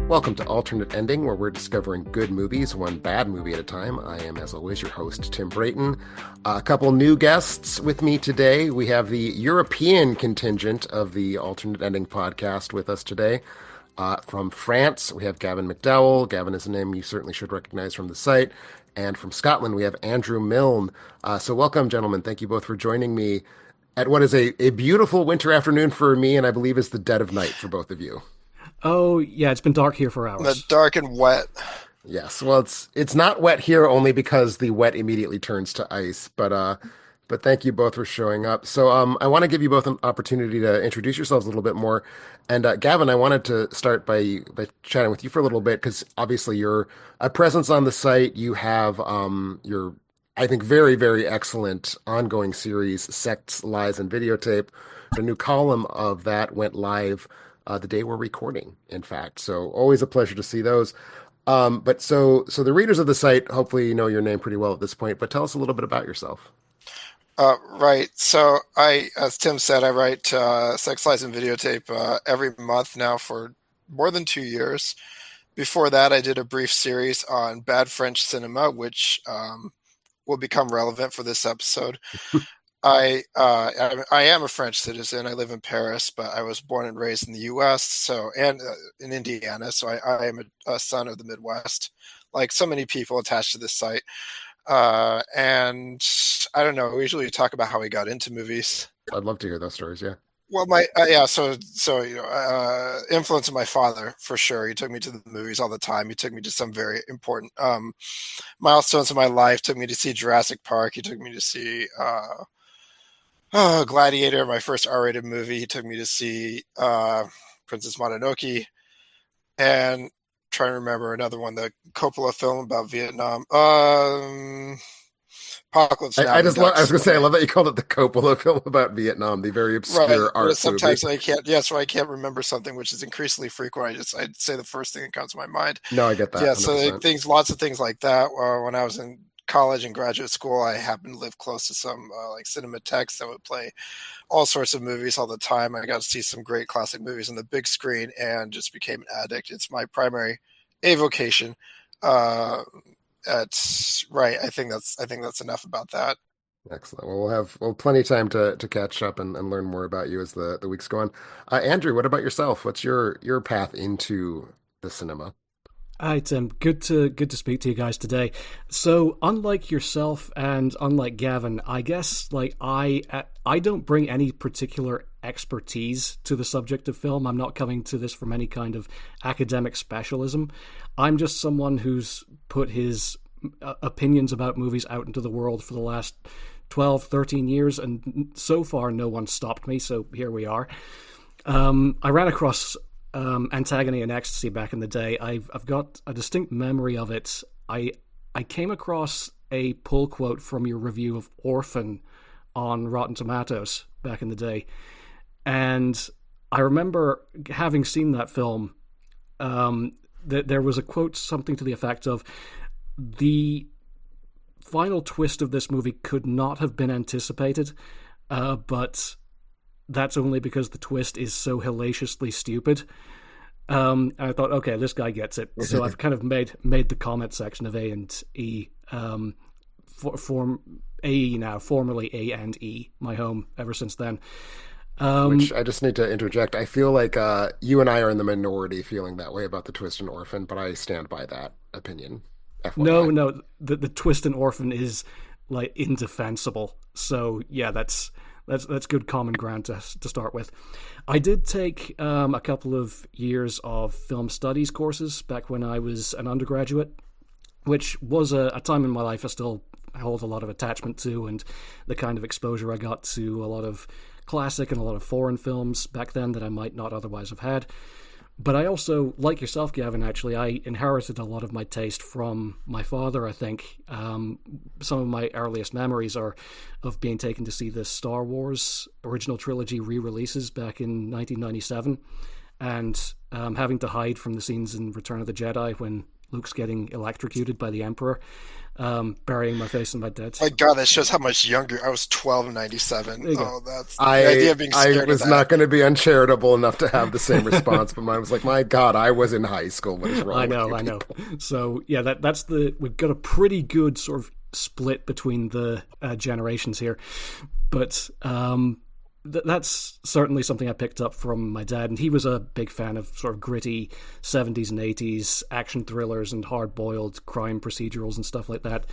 Welcome to Alternate Ending, where we're discovering good movies, one bad movie at a time. I am, as always, your host, Tim Brayton. A couple new guests with me today. We have the European contingent of the Alternate Ending podcast with us today. From France, we have Gavin McDowell. Gavin is a name you certainly should recognize from the site. And from Scotland, we have Andrew Milne. So welcome, gentlemen. Thank you both for joining me at what is a beautiful winter afternoon for me, and I believe is the dead of night for both of you. Oh, yeah, it's been dark here for hours. Dark and wet. Yes, well, it's not wet here only because the wet immediately turns to ice. But thank you both for showing up. So I want to give you both an opportunity to introduce yourselves a little bit more. And Gavin, I wanted to start by chatting with you for a little bit because obviously you're a presence on the site. You have your, I think, very, very excellent ongoing series, SECTS, Lies, and Videotape. A new column of that went live the day we're recording, in fact. So always a pleasure to see those. But so the readers of the site hopefully know your name pretty well at this point, but tell us a little bit about yourself. Right. So as Tim said, I write Sex, Lies, and Videotape every month now for more than 2 years. Before that, I did a brief series on bad French cinema, which will become relevant for this episode. I am a French citizen. I live in Paris, but I was born and raised in the U.S. and in Indiana. So I am a son of the Midwest, like so many people attached to this site. And I don't know. We usually talk about how we got into movies. I'd love to hear those stories. Yeah. Well, influence of my father for sure. He took me to the movies all the time. He took me to some very important milestones in my life. Took me to see Jurassic Park. He took me to see Gladiator, my first R-rated movie. He took me to see Princess Mononoke, and trying to remember another one, the Coppola film about Vietnam. Apocalypse Now. I was going to say, I love that you called it the Coppola film about Vietnam, the very obscure art sometimes movie. I can't remember something, which is increasingly frequent. I'd say the first thing that comes to my mind. No, I get that. Yeah, 100%. so lots of things like that. When I was in college and graduate school, I happened to live close to some like cinematheques that would play all sorts of movies all the time. I got to see some great classic movies on the big screen and just became an addict. It's my primary avocation. That's right. I think that's enough about that. Excellent. Well, we'll have plenty of time to catch up and learn more about you as the weeks go on. Andrew, what about yourself? What's your path into the cinema? Hi, Tim. Good to speak to you guys today. So, unlike yourself and unlike Gavin, I guess I don't bring any particular expertise to the subject of film. I'm not coming to this from any kind of academic specialism. I'm just someone who's put his opinions about movies out into the world for the last 12, 13 years, and so far no one stopped me, so here we are. I ran across Antagony and Ecstasy back in the day. I've got a distinct memory of it. I came across a pull quote from your review of Orphan on Rotten Tomatoes back in the day, and I remember having seen that film. There was a quote, something to the effect of, "The final twist of this movie could not have been anticipated, but that's only because the twist is so hillaciously stupid." And I thought, okay, this guy gets it. So I've kind of made the comment section of A and E, form AE now, formerly A and E, my home ever since then. Which I just need to interject. I feel like you and I are in the minority feeling that way about the twist in Orphan, but I stand by that opinion. FYI. No, the twist in Orphan is like indefensible. So yeah, that's good common ground to start with. I did take a couple of years of film studies courses back when I was an undergraduate, which was a time in my life I still hold a lot of attachment to, and the kind of exposure I got to a lot of classic and a lot of foreign films back then that I might not otherwise have had. But I also, like yourself, Gavin, actually, I inherited a lot of my taste from my father, I think. Some of my earliest memories are of being taken to see the Star Wars original trilogy re-releases back in 1997, and having to hide from the scenes in Return of the Jedi when Luke's getting electrocuted by the Emperor, burying my face in my dead. My God, that shows how much younger I was. 12 in '97. There you go. Oh, that's the I idea of being I scared of was that. not going to be uncharitable enough to have the same response, but mine was like, my God, I was in high school. What is wrong with you I know. people? So yeah, that's the we've got a pretty good sort of split between the generations here, but that's certainly something I picked up from my dad, and he was a big fan of sort of gritty 70s and 80s action thrillers and hard-boiled crime procedurals and stuff like that.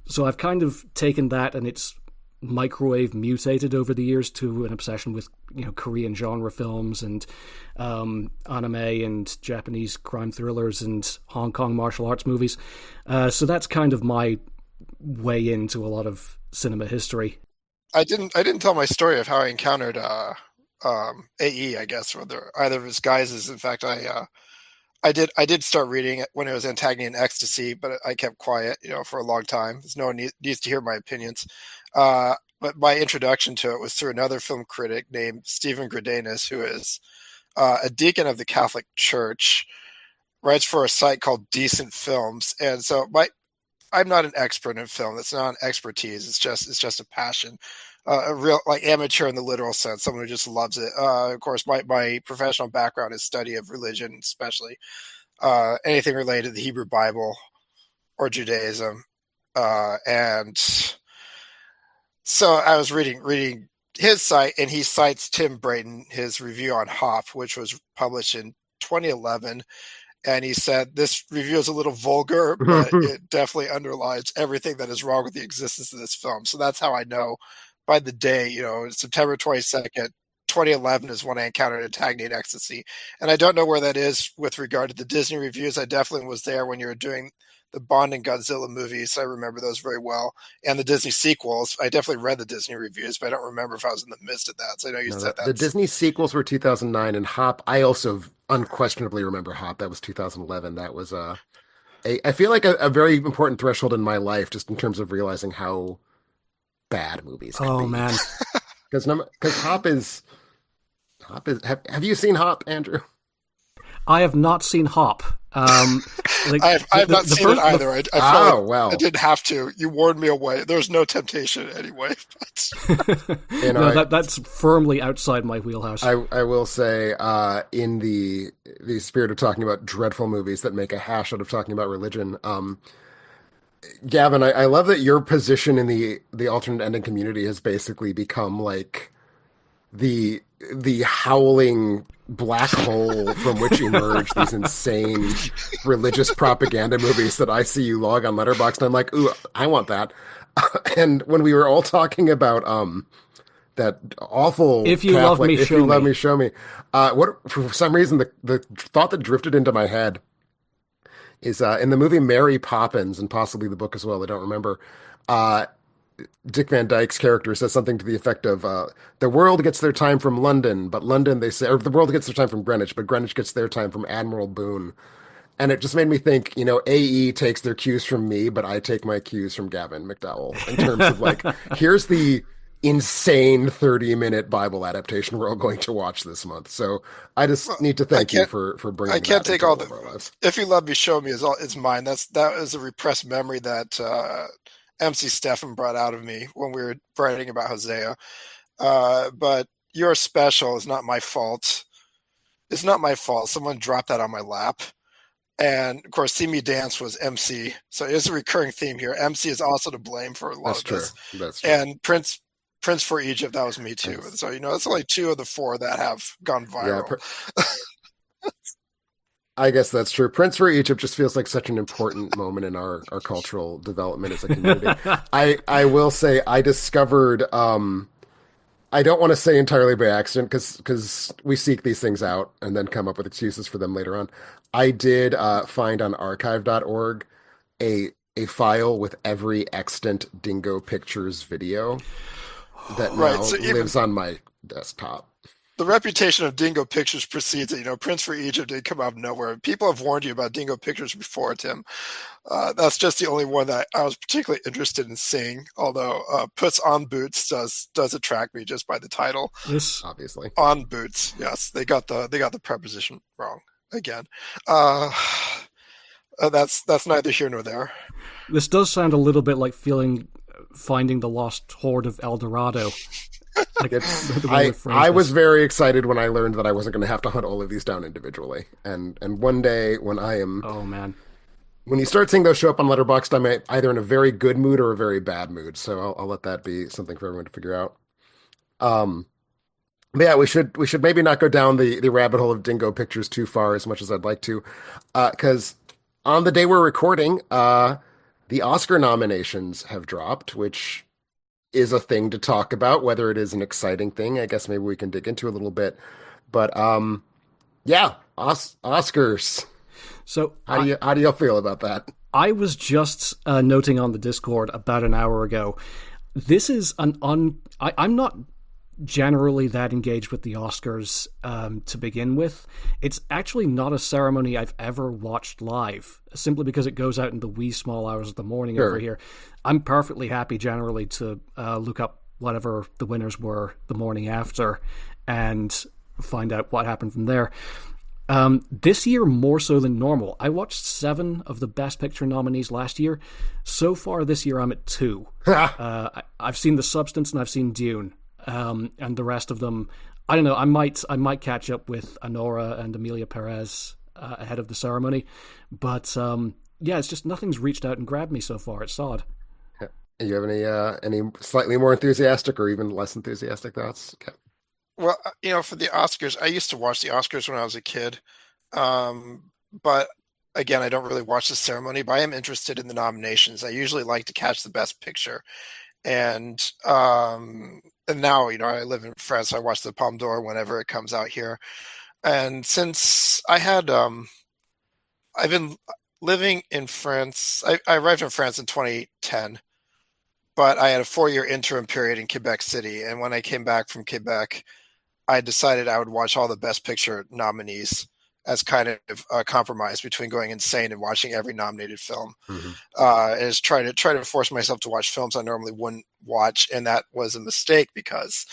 So I've kind of taken that, and it's microwave mutated over the years to an obsession with Korean genre films and anime and Japanese crime thrillers and Hong Kong martial arts movies. So that's kind of my way into a lot of cinema history. I didn't tell my story of how I encountered AE. I guess whether either of his guises. In fact, I did start reading it when it was Antagony and Ecstasy, but I kept quiet, for a long time. There's no one needs to hear my opinions. But my introduction to it was through another film critic named Stephen Gredanis, who is a deacon of the Catholic Church, writes for a site called Decent Films, and so I'm not an expert in film. It's not an expertise. It's just a passion, a real like amateur in the literal sense. Someone who just loves it. Of course, my professional background is study of religion, especially anything related to the Hebrew Bible or Judaism, and so I was reading his site, and he cites Tim Brayton, his review on Hop, which was published in 2011. And he said, this review is a little vulgar, but it definitely underlines everything that is wrong with the existence of this film. So that's how I know by the day, September 22nd, 2011 is when I encountered Antagony and Ecstasy. And I don't know where that is with regard to the Disney reviews. I definitely was there when you were doing the Bond and Godzilla movies. I remember those very well. And the Disney sequels. I definitely read the Disney reviews, but I don't remember if I was in the midst of that. So I know you No, said the that's Disney sequels were 2009, and Hop. I also unquestionably remember Hop. That was 2011. That was I feel like a very important threshold in my life, just in terms of realizing how bad movies can Oh be. man, Because Hop is. Have you seen Hop, Andrew? I have not seen Hop. Like I've not the seen it first, either. I feel like Oh I well, didn't have to. You warned me away. There's no temptation anyway. But no, I that's firmly outside my wheelhouse. I will say, in the spirit of talking about dreadful movies that make a hash out of talking about religion, Gavin, I love that your position in the alternate ending community has basically become like the howling black hole from which emerge these insane religious propaganda movies that I see you log on Letterboxd, and I'm like, ooh, I want that. And when we were all talking about that awful If you love Catholic, me, if you show love me. me, show me. What for some reason the thought that drifted into my head is in the movie Mary Poppins, and possibly the book as well. I don't remember. Uh, Dick Van Dyke's character says something to the effect of, "The world gets their time from London, but London they say, or the world gets their time from Greenwich, but Greenwich gets their time from Admiral Boone." And it just made me think, AE takes their cues from me, but I take my cues from Gavin McDowell in terms of like, here's the insane 30-minute Bible adaptation we're all going to watch this month. So I just well, need to I thank you can't. for I bringing can't that take into all all the. of our lives. If you love me, show me is mine. That is a repressed memory that MC Stefan brought out of me when we were writing about Hosea. But your special is not my fault. It's not my fault. Someone dropped that on my lap. And of course, See Me Dance was MC. So it's a recurring theme here. MC is also to blame for a lot That's of true. this. That's true. And Prince for Egypt, that was me too. Thanks. So it's only two of the four that have gone Yeah, viral. I guess that's true. Prince for Egypt just feels like such an important moment in our cultural development as a community. I will say I discovered I don't want to say entirely by accident because we seek these things out and then come up with excuses for them later on. I did find on archive.org a file with every extant Dingo Pictures video that Right. now So even lives on my desktop. the reputation of Dingo Pictures precedes it. Prince for Egypt did come out of nowhere. People have warned you about Dingo Pictures before, Tim. That's just the only one that I was particularly interested in seeing. Although Puss on Boots does attract me just by the title. This Obviously. On Boots, yes, they got the preposition wrong again. Uh, That's neither here nor there. This does sound a little bit like finding the lost hoard of El Dorado, like It's the way we I phrase was this. very excited when I learned that I wasn't going to have to hunt all of these down individually. And one day when I am Oh man. when you start seeing those show up on Letterboxd, I'm either in a very good mood or a very bad mood. So I'll let that be something for everyone to figure out. Um, but yeah, we should maybe not go down the rabbit hole of dingo pictures too far as much as I'd like to, because on the day we're recording, the Oscar nominations have dropped, which is a thing to talk about. Whether it is an exciting thing, I guess maybe we can dig into a little bit. But yeah, Oscars. So How do you feel about that? I was just noting on the Discord about an hour ago. This is I'm not generally that engaged with the Oscars to begin with. It's actually not a ceremony I've ever watched live, simply because it goes out in the wee small hours of the morning over Sure. here. I'm perfectly happy generally to look up whatever the winners were the morning after and find out what happened from there. This year, more so than normal. I watched 7 of the Best Picture nominees last year. So far this year, I'm at 2. I've seen The Substance and I've seen Dune. And the rest of them, I don't know. I might catch up with Anora and Amelia Perez ahead of the ceremony, but yeah, it's just nothing's reached out and grabbed me so far. It's odd. You have any slightly more enthusiastic or even less enthusiastic thoughts? Okay. Well, for the Oscars, I used to watch the Oscars when I was a kid. But again, I don't really watch the ceremony, but I am interested in the nominations. I usually like to catch the best picture. And now, I live in France, so I watch the Palme d'Or whenever it comes out here. And since I've been living in France, I arrived in France in 2010, but I had a 4-year interim period in Quebec City. And when I came back from Quebec, I decided I would watch all the Best Picture nominees as kind of a compromise between going insane and watching every nominated film. Hmm. Is try to force myself to watch films I normally wouldn't watch, and that was a mistake because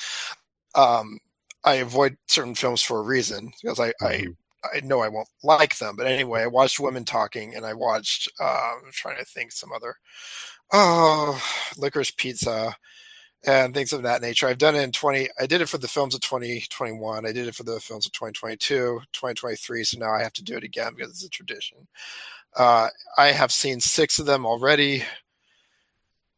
I avoid certain films for a reason because Hmm. I know I won't like them. But anyway, I watched Women Talking, and I watched I'm trying to think some other Licorice Pizza and things of that nature. I've done it in 20. I did it for the films of 2021. I did it for the films of 2022, 2023. So now I have to do it again because it's a tradition. I have seen 6 of them already.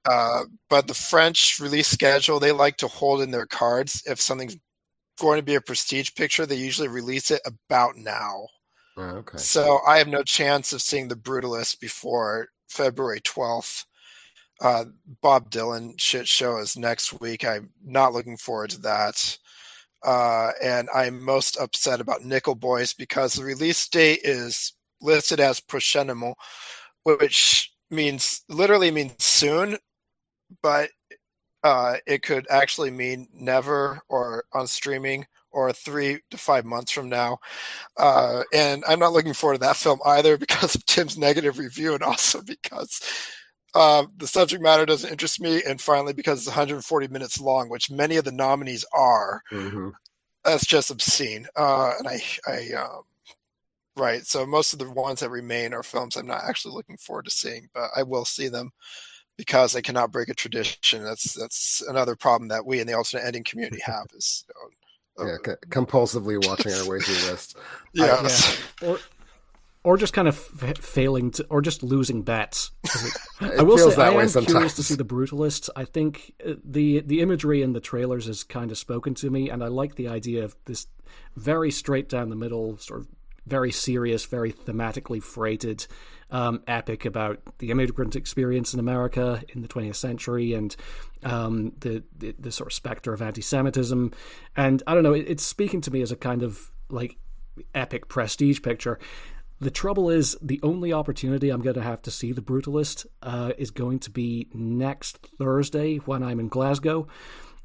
But the French release schedule, they like to hold in their cards. If something's going to be a prestige picture, they usually release it about now. Oh, okay. So I have no chance of seeing The Brutalist before February 12th. Bob Dylan shit show is next week. I'm not looking forward to that. And I'm most upset about Nickel Boys because the release date is listed as prochainement, which literally means soon, but it could actually mean never or on streaming or 3 to 5 months from now. And I'm not looking forward to that film either because of Tim's negative review and also because the subject matter doesn't interest me, and finally because it's 140 minutes long, which many of the nominees are. Hmm. That's just obscene. Right. So most of the ones that remain are films I'm not actually looking forward to seeing, but I will see them because I cannot break a tradition. That's another problem that we in the alternate ending community have is. Yeah, compulsively watching our way through lists. I Yeah, Yes. or just kind of failing to, or just losing bets. I It will feels say I that way am curious to sometimes. see The Brutalist. I think the imagery in the trailers has kind of spoken to me, and I like the idea of this very straight down the middle, sort of very serious, very thematically freighted epic about the immigrant experience in America in the 20th century and the sort of specter of anti-Semitism. And I don't know, it's speaking to me as a kind of like epic prestige picture. The trouble is, the only opportunity I'm going to have to see The Brutalist is going to be next Thursday when I'm in Glasgow.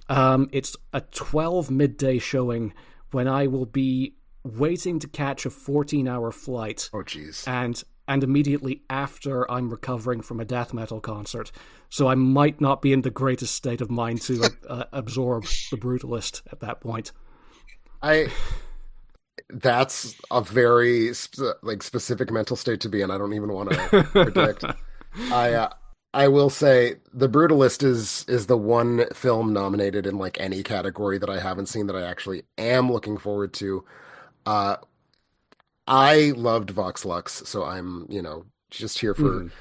It's a 12 midday showing when I will be waiting to catch a 14-hour flight, Oh, geez. and immediately after I'm recovering from a death metal concert. So I might not be in the greatest state of mind to absorb The Brutalist at that point. I That's a very like specific mental state to be in. I don't even want to predict. I uh, I will say The Brutalist is the one film nominated in like any category that I haven't seen that I actually am looking forward to. Uh, I loved Vox Lux, so I'm, just here for Mhm.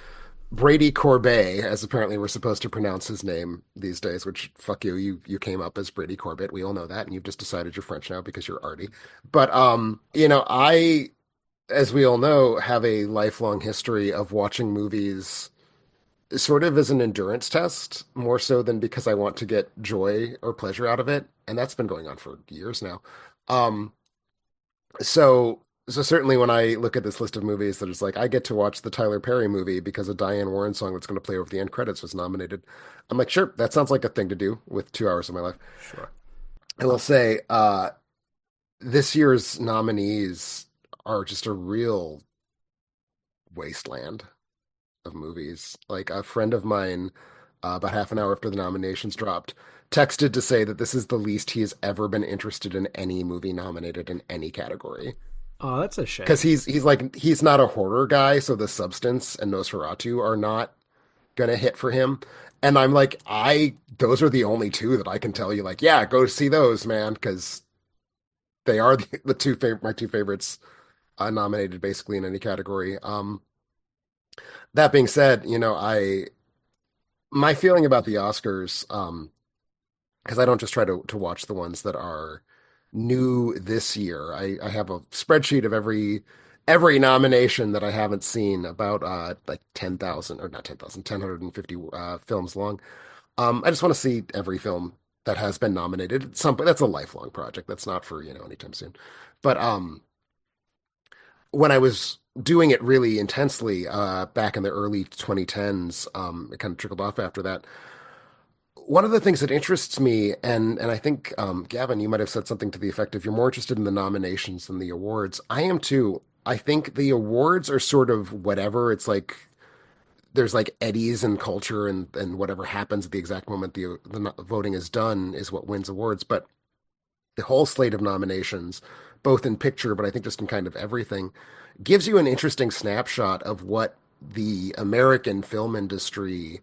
Brady Corbet, as apparently we're supposed to pronounce his name these days, which fuck you, you came up as Brady Corbett. We all know that, and you've just decided you're French now because you're arty. But I, as we all know, have a lifelong history of watching movies sort of as an endurance test, more so than because I want to get joy or pleasure out of it. And that's been going on for years now. Um, so certainly when I look at this list of movies that is like I get to watch the Tyler Perry movie because a Diane Warren song that's going to play over the end credits was nominated. I'm like, sure, that sounds like a thing to do with 2 hours of my life. Sure. I will say, this year's nominees are just a real wasteland of movies. Like a friend of mine, about half an hour after the nominations dropped, texted to say that this is the least he has ever been interested in any movie nominated in any category. Oh, that's a Because shame. he's not a horror guy, so The Substance and Nosferatu are not gonna hit for him. And I'm like, I those are the only two that I can tell you, like, yeah, go see those, man, because they are the my two favorites nominated basically in any category. That being said, I my feeling about the Oscars, because I don't just try to watch the ones that are new this year. I have a spreadsheet of every nomination that I haven't seen, about like 10,000, or not 10,000, 1050 films long. I just want to see every film that has been nominated. That's a lifelong project. That's not for, anytime soon. But when I was doing it really intensely back in the early 2010s, it kind of trickled off after that. One of the things that interests me, and I think, Gavin, you might have said something to the effect of you're more interested in the nominations than the awards. I am too. I think the awards are sort of whatever. It's like there's like eddies in culture, and whatever happens at the exact moment the voting is done is what wins awards. But the whole slate of nominations, both in picture, but I think just in kind of everything, gives you an interesting snapshot of what the American film industry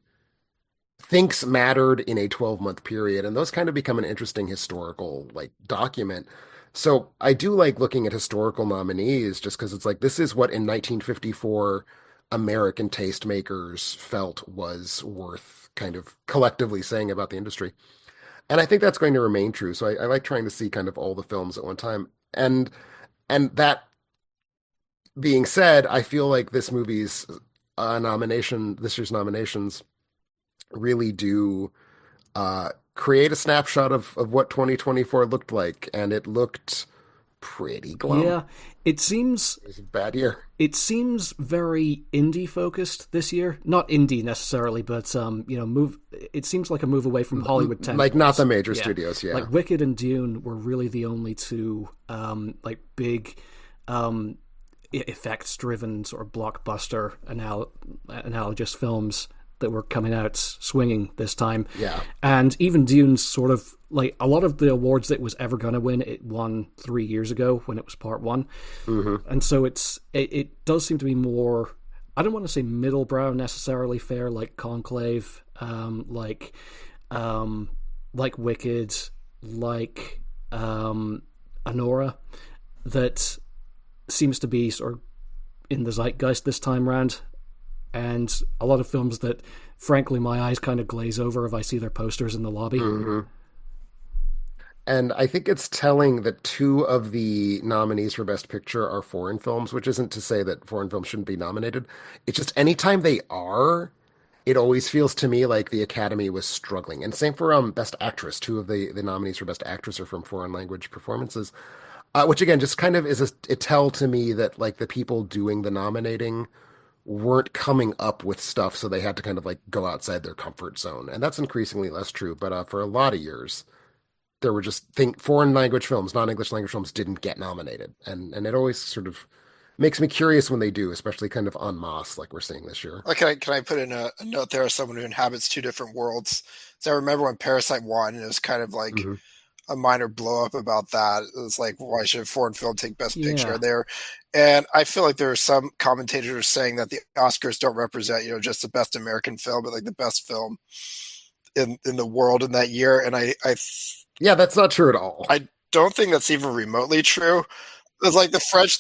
thinks mattered in a 12-month period. And those kind of become an interesting historical like document. So I do like looking at historical nominees just because it's like this is what in 1954 American tastemakers felt was worth kind of collectively saying about the industry. And I think that's going to remain true. So I like trying to see kind of all the films at one time. And that being said, I feel like this year's nominations really do create a snapshot of what 2024 looked like, and it looked pretty glum. Yeah, it seems It was a bad year. it seems very indie focused this year. Not indie necessarily, but move. It seems like a move away from Hollywood Like not the tentpoles. major Yeah, studios, yeah. like Wicked and Dune were really the only two like big effects driven sort of blockbuster analogous films that were coming out swinging this time. Yeah. And even Dune's sort of like a lot of the awards that it was ever going to win, it won 3 years ago when it was part one. Hmm. And so it does seem to be more, I don't want to say middle brow necessarily fair, like Conclave, like Wicked, like Anora, that seems to be sort of in the zeitgeist this time round. And a lot of films that, frankly, my eyes kind of glaze over if I see their posters in the lobby. Hmm. And I think it's telling that two of the nominees for Best Picture are foreign films, which isn't to say that foreign films shouldn't be nominated. It's just anytime they are, it always feels to me like the Academy was struggling. And same for Best Actress. Two of the nominees for Best Actress are from foreign language performances, which again just kind of is a tell to me that like the people doing the nominating weren't coming up with stuff, so they had to kind of like go outside their comfort zone. And that's increasingly less true. But for a lot of years, there were just foreign language films, non-English language films didn't get nominated, and it always sort of makes me curious when they do, especially kind of en masse like we're seeing this year. Can I put in a note there as someone who inhabits two different worlds? So I remember when Parasite won, and it was kind of like Hmm. a minor blow up about that. It's like, why should a foreign film take Best Picture Yeah. there? And I feel like there are some commentators saying that the Oscars don't represent, just the best American film, but like the best film in the world in that year. And Yeah, that's not true at all. I don't think that's even remotely true. It's like the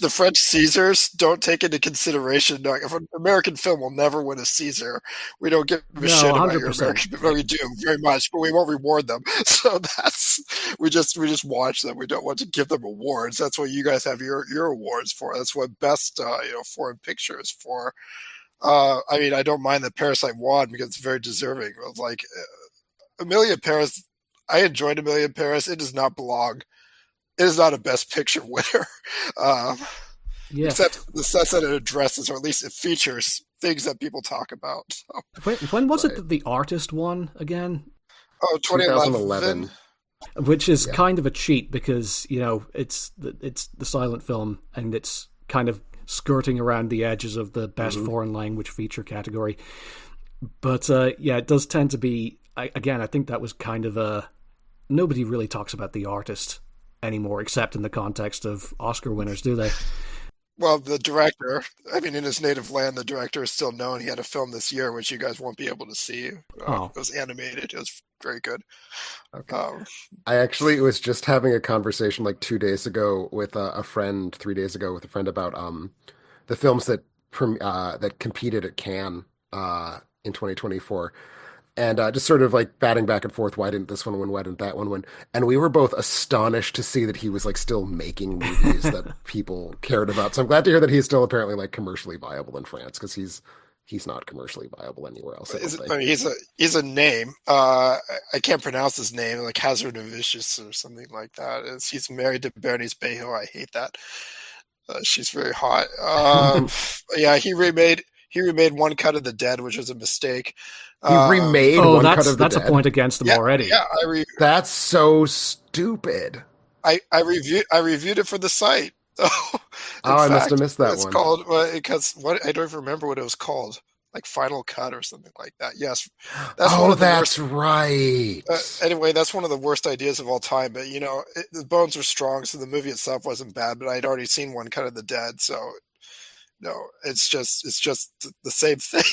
French Caesars don't take into consideration. Like, if an American film will never win a Caesar, we don't give a No, shit about your 100%. American. Well, we do very much, but we won't reward them. So we just watch them. We don't want to give them awards. That's what you guys have your awards for. That's what best foreign picture is for. I mean, I don't mind that Parasite won because it's very deserving. It was like Amelia Paris. I enjoyed Amelia Paris. It does not belong. It is not a Best Picture winner, um, Yeah. except the sense that it addresses, or at least it features, things that people talk about. So, When was it Right. that the artist won again? oh, 2011. 2011. Which is Yeah. kind of a cheat because it's the silent film and it's kind of skirting around the edges of the best Hmm. foreign language feature category. But yeah, it does tend to be. Again, I think that was kind of a nobody really talks about the artist anymore, except in the context of Oscar winners, do they? Well, the director, I mean, in his native land, the director is still known. He had a film this year, which you guys won't be able to see. Oh, It was animated. It was very good. Okay. Um, I actually was just having a conversation like 2 days ago with a friend, 3 days ago with a friend about the films that competed at Cannes in 2024, and just sort of like batting back and forth. Why didn't this one win? Why didn't that one win? And we were both astonished to see that he was like still making movies that people cared about. So I'm glad to hear that he's still apparently like commercially viable in France because he's not commercially viable anywhere else, I don't I think. mean, he's a name. I can't pronounce his name, like Hazard Vicious or something like that. He's married to Bernice Bejo. I hate that. She's very hot. Yeah, he remade One Cut of the Dead, which was a mistake. He Um, remade oh, One Cut that's of the that's a Dead. point against them yeah, already. yeah. That's so stupid. I reviewed it for the site. In Oh, I must have fact, missed that it's one. called because what I don't even remember what it was called, like Final Cut or something like that. Yes, that's one Oh, of the that's worst. right. Anyway, that's one of the worst ideas of all time. But the bones were strong, so the movie itself wasn't bad. But I'd already seen One Cut of the Dead, so no, it's just the same thing.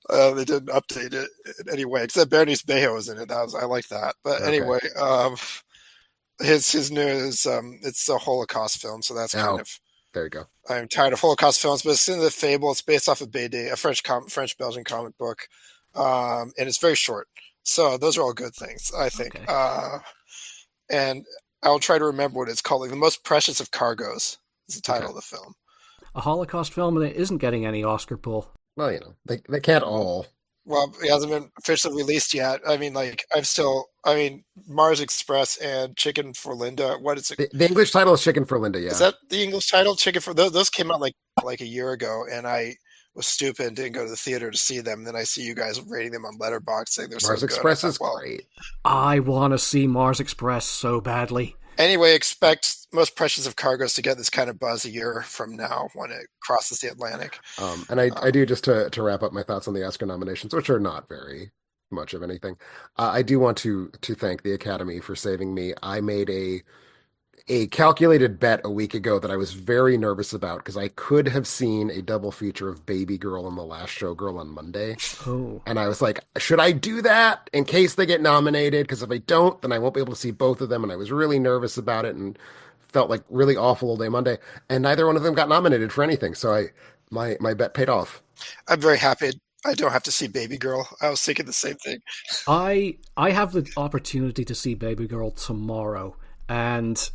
They didn't update it in any way, except Bernice Bejo was in it. I like that. But Okay. anyway, his new is it's a Holocaust film, so that's kind Oh, of there you go. I'm tired of Holocaust films, but it's in the Fable. It's based off of BD, a French Belgian comic book, and it's very short. So those are all good things, I think. Okay. And I'll try to remember what it's called. Like, The Most Precious of Cargoes is the Okay. title of the film. A Holocaust film and it isn't getting any Oscar pull. Well, they can't all. Well, it hasn't been officially released yet. I mean, like I mean, Mars Express and Chicken for Linda. What is it? The English title is Chicken for Linda, Is yeah. that the English title? Chicken for those came out like a year ago, and I was stupid and didn't go to the theater to see them. And then I see you guys rating them on Letterboxd saying they're so Mars good. I Express thought, is well, great. I want to see Mars Express so badly. anyway, expect Most Precious of Cargoes to get this kind of buzz a year from now when it crosses the Atlantic. And I Um, do just to wrap up my thoughts on the Oscar nominations, which are not very much of anything. I do want to thank the Academy for saving me. I made a calculated bet a week ago that I was very nervous about because I could have seen a double feature of Baby Girl and The Last Showgirl on Monday. Oh. And I was like, should I do that in case they get nominated? Because if I don't, then I won't be able to see both of them. And I was really nervous about it and felt like really awful all day Monday. And neither one of them got nominated for anything. So my bet paid off. I'm very happy I don't have to see Baby Girl. I was thinking the same thing. I have the opportunity to see Baby Girl tomorrow, and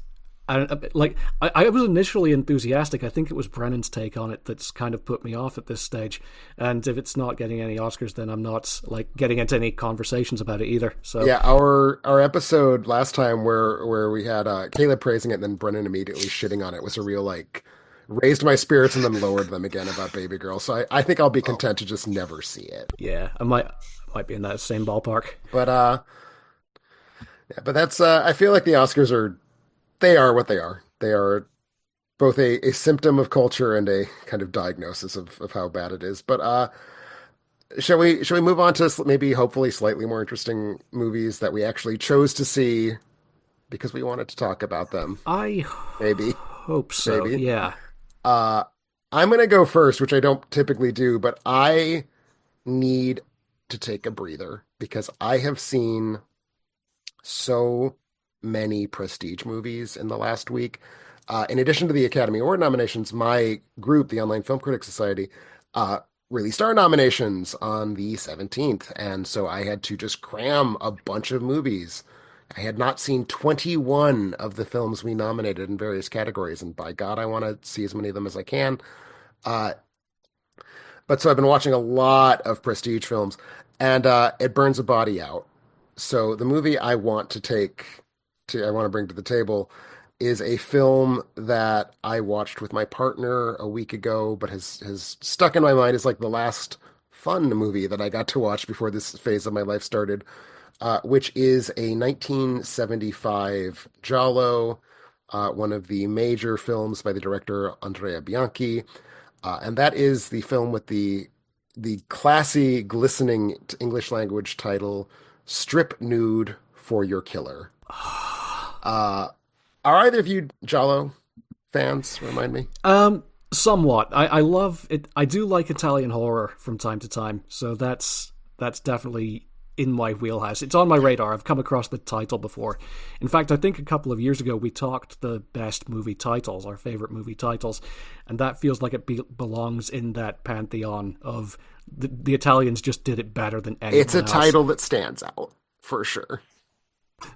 I was initially enthusiastic. I think it was Brennan's take on it that's kind of put me off at this stage. And if it's not getting any Oscars, then I'm not like getting into any conversations about it either. So Yeah, our episode last time where we had Caleb praising it and then Brennan immediately shitting on it was a real like raised my spirits and then lowered them again about Baby Girl. So I think I'll be Oh, content to just never see it. yeah, I might be in that same ballpark. But yeah, but that's I feel like the Oscars they are what they are. They are both a symptom of culture and a kind of diagnosis of how bad it is. But shall we move on to maybe hopefully slightly more interesting movies that we actually chose to see because we wanted to talk about them. I Maybe, hope so. maybe. Yeah. Uh, I'm gonna go first, which I don't typically do, but I need to take a breather because I have seen so many prestige movies in the last week. In addition to the Academy Award nominations, my group, the Online Film Critics Society, uh, released our nominations on the 17th. And so I had to just cram a bunch of movies. I had not seen 21 of the films we nominated in various categories. And by God, I want to see as many of them as I can. Uh, but so I've been watching a lot of prestige films, and it burns a body out. So the movie I want to bring to the table is a film that I watched with my partner a week ago, but has stuck in my mind as like the last fun movie that I got to watch before this phase of my life started, which is a 1975 Giallo, one of the major films by the director Andrea Bianchi. And that is the film with the classy, glistening English language title, "Strip Nude for Your Killer." Uh, are either of you Giallo fans? Remind me. Somewhat. I love it. I do like Italian horror from time to time, so that's definitely in my wheelhouse. It's on my radar. I've come across the title before. In fact, I think a couple of years ago we talked the best movie titles, our favorite movie titles, and that feels like it belongs in that pantheon of the Italians just did it better than It's anyone a else. title that stands out for sure.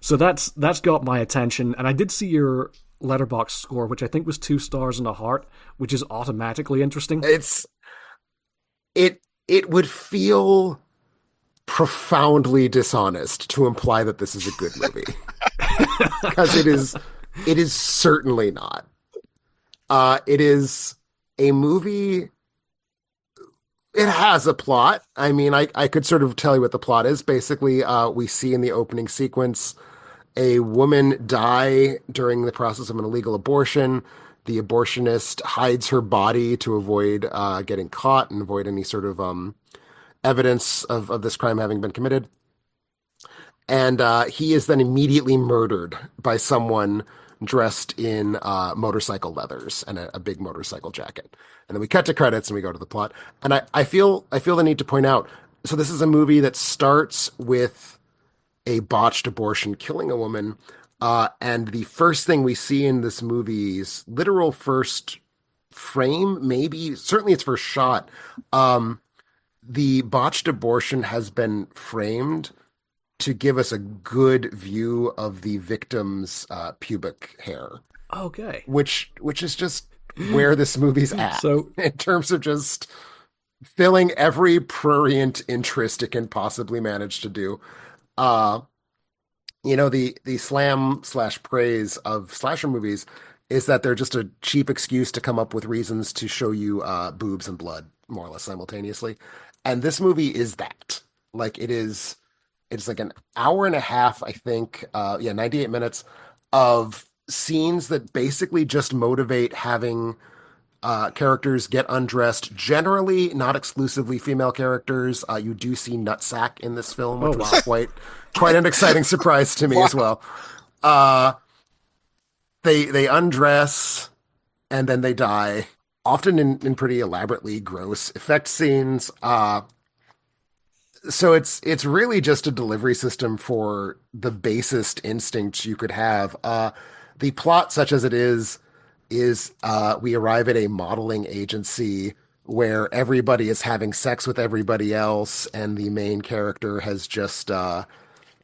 So that's got my attention, and I did see your letterbox score, which I think was 2 stars and a heart, which is automatically interesting. It's it would feel profoundly dishonest to imply that this is a good movie because it is certainly not. It is a movie. It has a plot. I mean, I could sort of tell you what the plot is. Basically, we see in the opening sequence a woman die during the process of an illegal abortion. The abortionist hides her body to avoid getting caught and avoid any sort of evidence of this crime having been committed. And he is then immediately murdered by someone dressed in motorcycle leathers and a big motorcycle jacket. And then we cut to credits and we go to the plot. And I feel the need to point out. So this is a movie that starts with a botched abortion killing a woman. And the first thing we see in this movie's literal first frame, maybe, certainly its first shot, the botched abortion has been framed to give us a good view of the victim's pubic hair, Okay. which is just where this movie's at So in terms of just filling every prurient interest it can possibly manage to do. Uh, the slam slash praise of slasher movies is that they're just a cheap excuse to come up with reasons to show you boobs and blood more or less simultaneously. And this movie is that. Like it's like an hour and a half, I think, 98 minutes of scenes that basically just motivate having characters get undressed, generally not exclusively female characters. You do see nutsack in this film, oh which was wow. quite an exciting surprise to me Wow. as well. Uh, they undress and then they die, often in pretty elaborately gross effect scenes. So it's really just a delivery system for the basest instincts you could have. The plot, such as it is we arrive at a modeling agency where everybody is having sex with everybody else, and the main character has just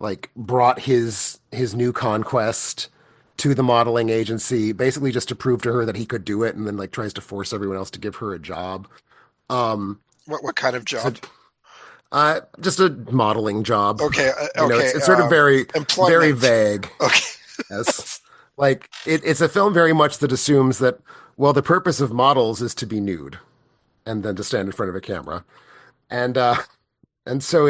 like brought his new conquest to the modeling agency, basically just to prove to her that he could do it, and then like tries to force everyone else to give her a job. Um, What kind of so job? just a modeling job. Okay, okay. It's sort of very, very Employment. vague. Okay. Yes. Like it's a film very much that assumes that, well, the purpose of models is to be nude and then to stand in front of a camera. And so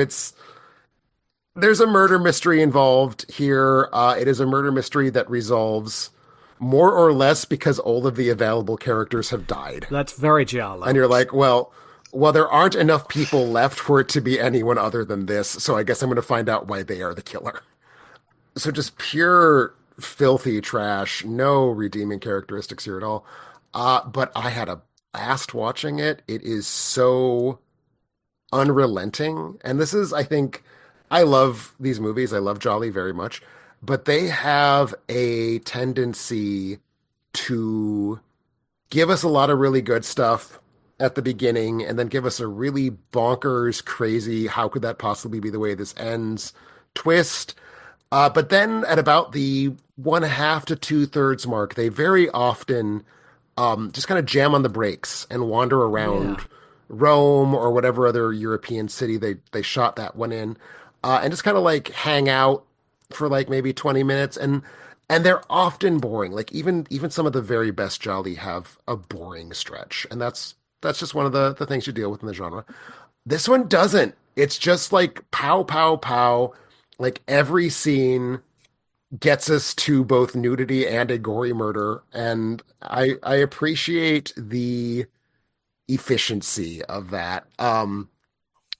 there's a murder mystery involved here. It is a murder mystery that resolves more or less because all of the available characters have died. That's very And giallo. you're like, well, there aren't enough people left for it to be anyone other than this, so I guess I'm going to find out why they are the killer. So just pure filthy trash, no redeeming characteristics here at all. But I had a blast watching it. It is so unrelenting. And this is, I think, I love these movies. I love Jolly very much, but they have a tendency to give us a lot of really good stuff at the beginning and then give us a really bonkers, crazy, how could that possibly be the way this ends twist. But then at about the one half to two-thirds mark, they very often just kind of jam on the brakes and wander around Yeah. Rome or whatever other European city they shot that one in, and just kind of like hang out for like maybe 20 minutes, and they're often boring. Like even some of the very best Jolly have a boring stretch, and that's just one of the things you deal with in the genre. This one doesn't. It's just like pow pow pow. Like every scene gets us to both nudity and a gory murder, and I appreciate the efficiency of that.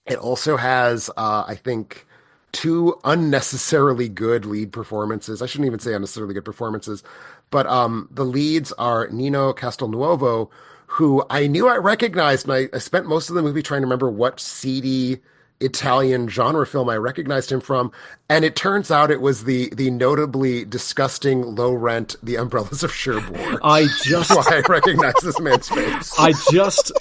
It also has, I think, two unnecessarily good lead performances. I shouldn't even say unnecessarily good performances, but the leads are Nino Castelnuovo, who I knew I recognized, and I spent most of the movie trying to remember what seedy Italian genre film I recognized him from, and it turns out it was the notably disgusting low rent The Umbrellas of Cherbourg. I That's just why I recognize this man's face. I just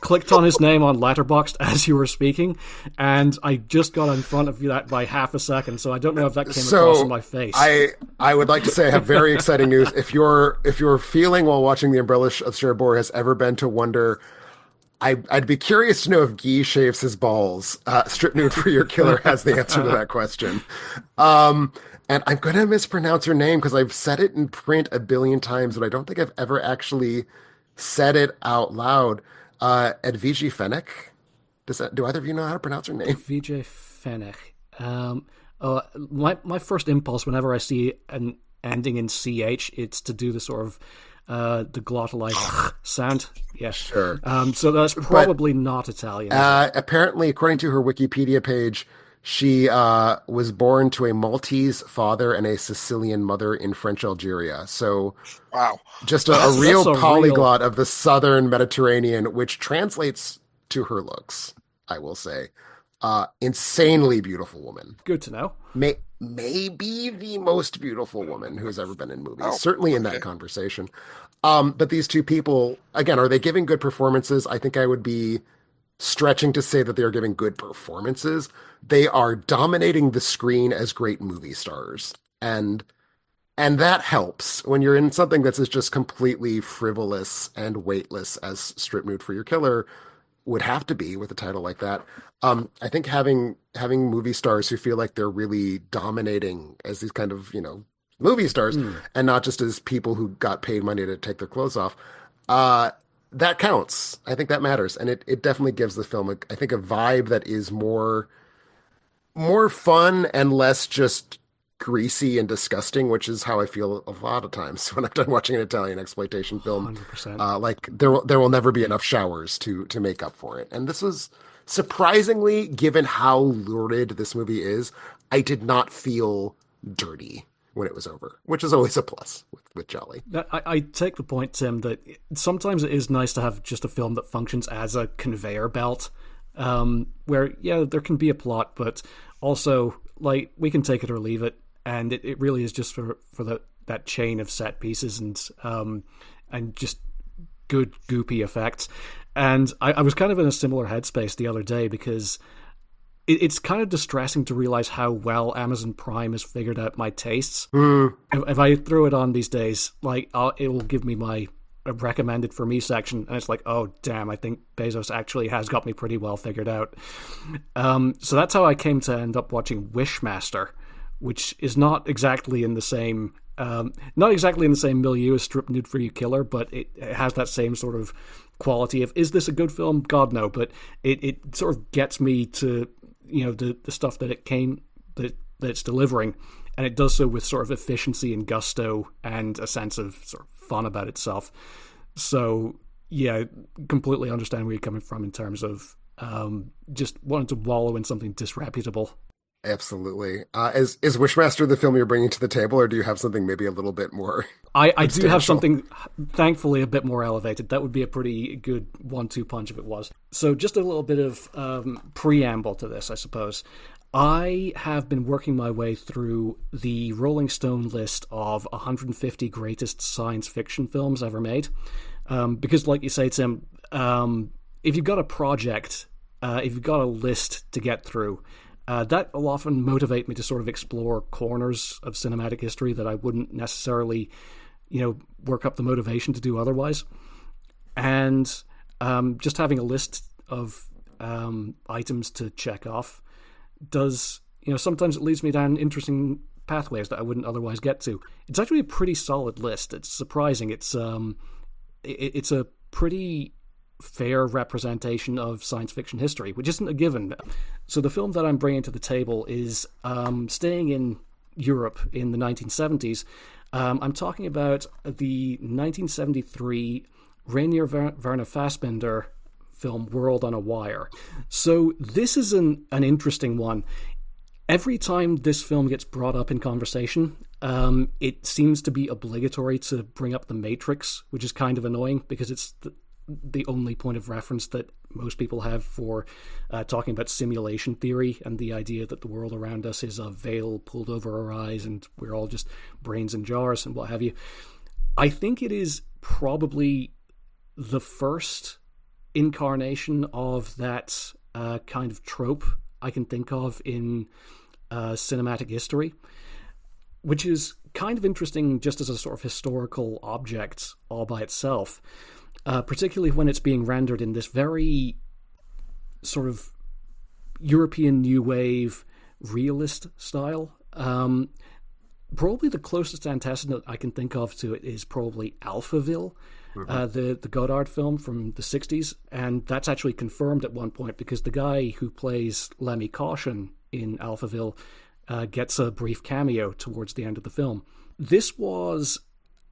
clicked on his name on Letterboxd as you were speaking, and I just got in front of that by half a second, so I don't know if that came across in my face. I would like to say I have very exciting news. If your feeling while watching The Umbrella of Cherbourg has ever been to wonder, I'd be curious to know if Guy shaves his balls. Strip Nude for Your Killer has the answer to that question. And I'm going to mispronounce her name because I've said it in print a billion times, but I don't think I've ever actually said it out loud. Edvige Fenech. Do either of you know how to pronounce her name? VJ Fenech. My first impulse whenever I see an ending in CH, it's to do the sort of the glottalized sound. Yeah. Sure. So that's probably not Italian. Apparently, according to her Wikipedia page, she was born to a Maltese father and a Sicilian mother in French Algeria. So, Wow. just a real polyglot of the southern Mediterranean, which translates to her looks, I will say. Insanely beautiful woman. Good to know. Maybe the most beautiful woman who has ever been in movies, Oh, certainly in that conversation. But these two people, again, are they giving good performances? I think I would be stretching to say that they are giving good performances. They are dominating the screen as great movie stars. And that helps when you're in something that's just completely frivolous and weightless as Strip Nude for Your Killer would have to be with a title like that. I think having movie stars who feel like they're really dominating as these kind of, movie stars and not just as people who got paid money to take their clothes off, that counts. I think that matters. And it definitely gives the film, I think, a vibe that is more fun and less just greasy and disgusting, which is how I feel a lot of times when I'm done watching an Italian exploitation film. 100%. Like there will never be enough showers to make up for it. And this was surprisingly, given how lurid this movie is, I did not feel dirty when it was over, which is always a plus with Jolly. I take the point, Tim, that sometimes it is nice to have just a film that functions as a conveyor belt, where, yeah, there can be a plot, but also, like, we can take it or leave it, and it really is just for that chain of set pieces and just good goopy effects. And I was kind of in a similar headspace the other day because it's kind of distressing to realize how well Amazon Prime has figured out my tastes. If I throw it on these days, like, it will give me my recommended for me section, and it's like, oh damn, I think Bezos actually has got me pretty well figured out. So that's how I came to end up watching Wishmaster, which is not exactly in the same milieu as Strip Nude for You Killer, but it has that same sort of quality of, is this a good film? God no, but it sort of gets me to, the stuff that that it's delivering, and it does so with sort of efficiency and gusto and a sense of sort of fun about itself. So yeah, completely understand where you're coming from in terms of just wanting to wallow in something disreputable. Absolutely. Is Wishmaster the film you're bringing to the table, or do you have something maybe a little bit more I do have substantial? something, thankfully, a bit more elevated. That would be a pretty good 1-2 punch if it was. So, just a little bit of preamble to this, I suppose. I have been working my way through the Rolling Stone list of 150 greatest science fiction films ever made. Because, like you say, Tim, if you've got a project, if you've got a list to get through, that will often motivate me to sort of explore corners of cinematic history that I wouldn't necessarily, work up the motivation to do otherwise. And just having a list of items to check off does, sometimes it leads me down interesting pathways that I wouldn't otherwise get to. It's actually a pretty solid list. It's surprising. It's a pretty fair representation of science fiction history, which isn't a given. So the film that I'm bringing to the table is staying in Europe in the 1970s. I'm talking about the 1973 Rainier Werner Fassbinder film World on a Wire. So this is an interesting one. Every time this film gets brought up in conversation, it seems to be obligatory to bring up The Matrix, which is kind of annoying because it's the only point of reference that most people have for talking about simulation theory and the idea that the world around us is a veil pulled over our eyes and we're all just brains in jars and what have you. I think it is probably the first incarnation of that kind of trope I can think of in cinematic history, which is kind of interesting just as a sort of historical object all by itself, particularly when it's being rendered in this very sort of European New Wave realist style. Probably the closest antecedent I can think of to it is probably Alphaville, the Godard film from the 60s, and that's actually confirmed at one point because the guy who plays Lemmy Caution in Alphaville gets a brief cameo towards the end of the film. This was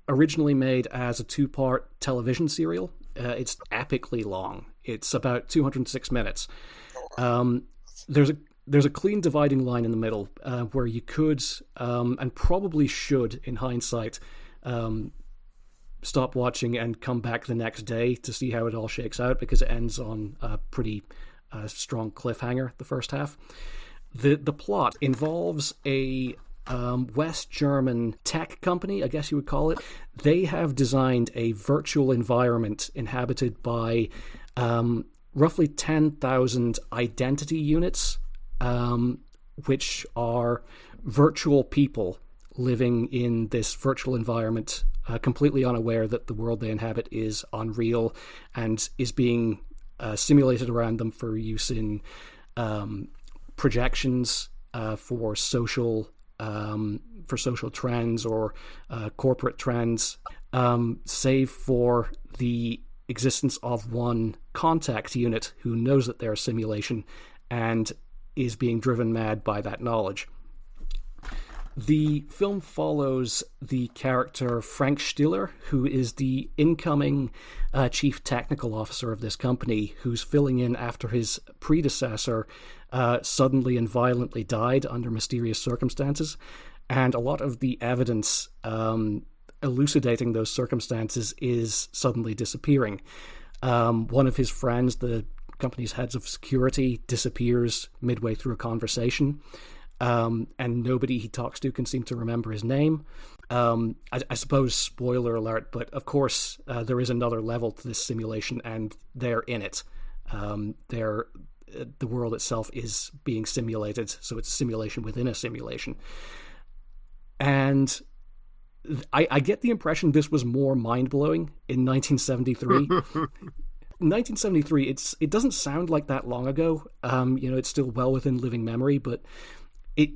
originally made as a 2-part television serial. It's epically long. It's about 206 minutes. There's a clean dividing line in the middle where you could, and probably should in hindsight, stop watching and come back the next day to see how it all shakes out, because it ends on a pretty strong cliffhanger, the first half. The plot involves a West German tech company, I guess you would call it. They have designed a virtual environment inhabited by roughly 10,000 identity units, which are virtual people living in this virtual environment, completely unaware that the world they inhabit is unreal and is being simulated around them for use in projections for social trends or corporate trends, save for the existence of one contact unit who knows that they're a simulation and is being driven mad by that knowledge. The film follows the character Frank Stiller, who is the incoming chief technical officer of this company, who's filling in after his predecessor suddenly and violently died under mysterious circumstances. And a lot of the evidence elucidating those circumstances is suddenly disappearing. One of his friends, the company's heads of security, disappears midway through a conversation. And nobody he talks to can seem to remember his name. I suppose, spoiler alert, but of course there is another level to this simulation, and they're in it. The world itself is being simulated, so it's a simulation within a simulation. And I get the impression this was more mind-blowing in 1973. 1973, it doesn't sound like that long ago. It's still well within living memory, but it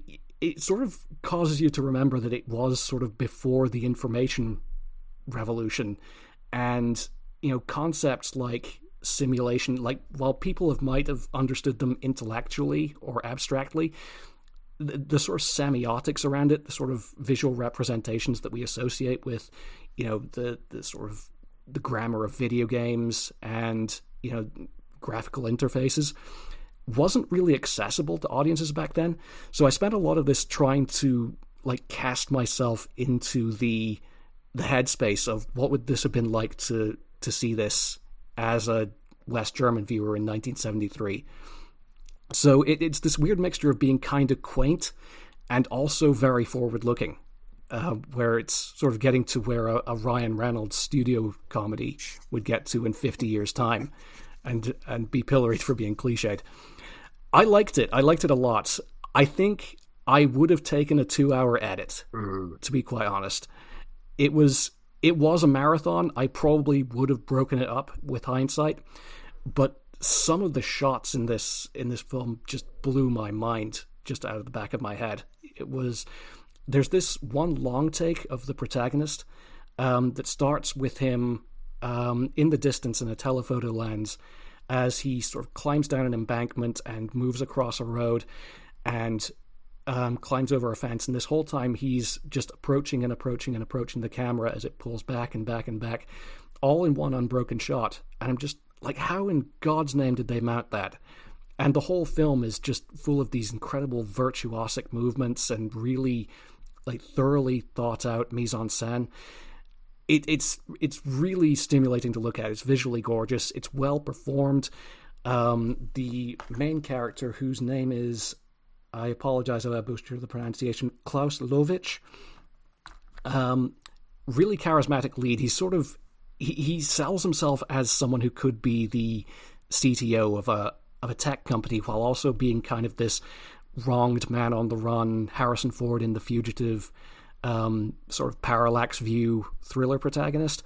sort of causes you to remember that it was sort of before the information revolution, and concepts like simulation, like while people might have understood them intellectually or abstractly, the sort of semiotics around it, the sort of visual representations that we associate with the sort of the grammar of video games and graphical interfaces, wasn't really accessible to audiences back then. So I spent a lot of this trying to like cast myself into the headspace of what would this have been like to see this as a West German viewer in 1973. So it's this weird mixture of being kind of quaint and also very forward looking, where it's sort of getting to where a Ryan Reynolds studio comedy would get to in 50 years' time and be pilloried for being cliched. I liked it. I liked it a lot. I think I would have taken a 2-hour edit, to be quite honest. It was a marathon. I probably would have broken it up with hindsight, but some of the shots in this film just blew my mind just out of the back of my head. There's this one long take of the protagonist that starts with him in the distance in a telephoto lens as he sort of climbs down an embankment and moves across a road and climbs over a fence. And this whole time he's just approaching and approaching and approaching the camera as it pulls back and back and back, all in one unbroken shot. And I'm just like, how in God's name did they mount that? And the whole film is just full of these incredible virtuosic movements and really like thoroughly thought out mise-en-scène. It's really stimulating to look at. It's visually gorgeous. It's well performed. The main character, whose name is, I apologize if I butchered the pronunciation, Klaus Lovitch, really charismatic lead. He's sort of he sells himself as someone who could be the CTO of a tech company while also being kind of this wronged man on the run, Harrison Ford in The Fugitive, sort of parallax view thriller protagonist.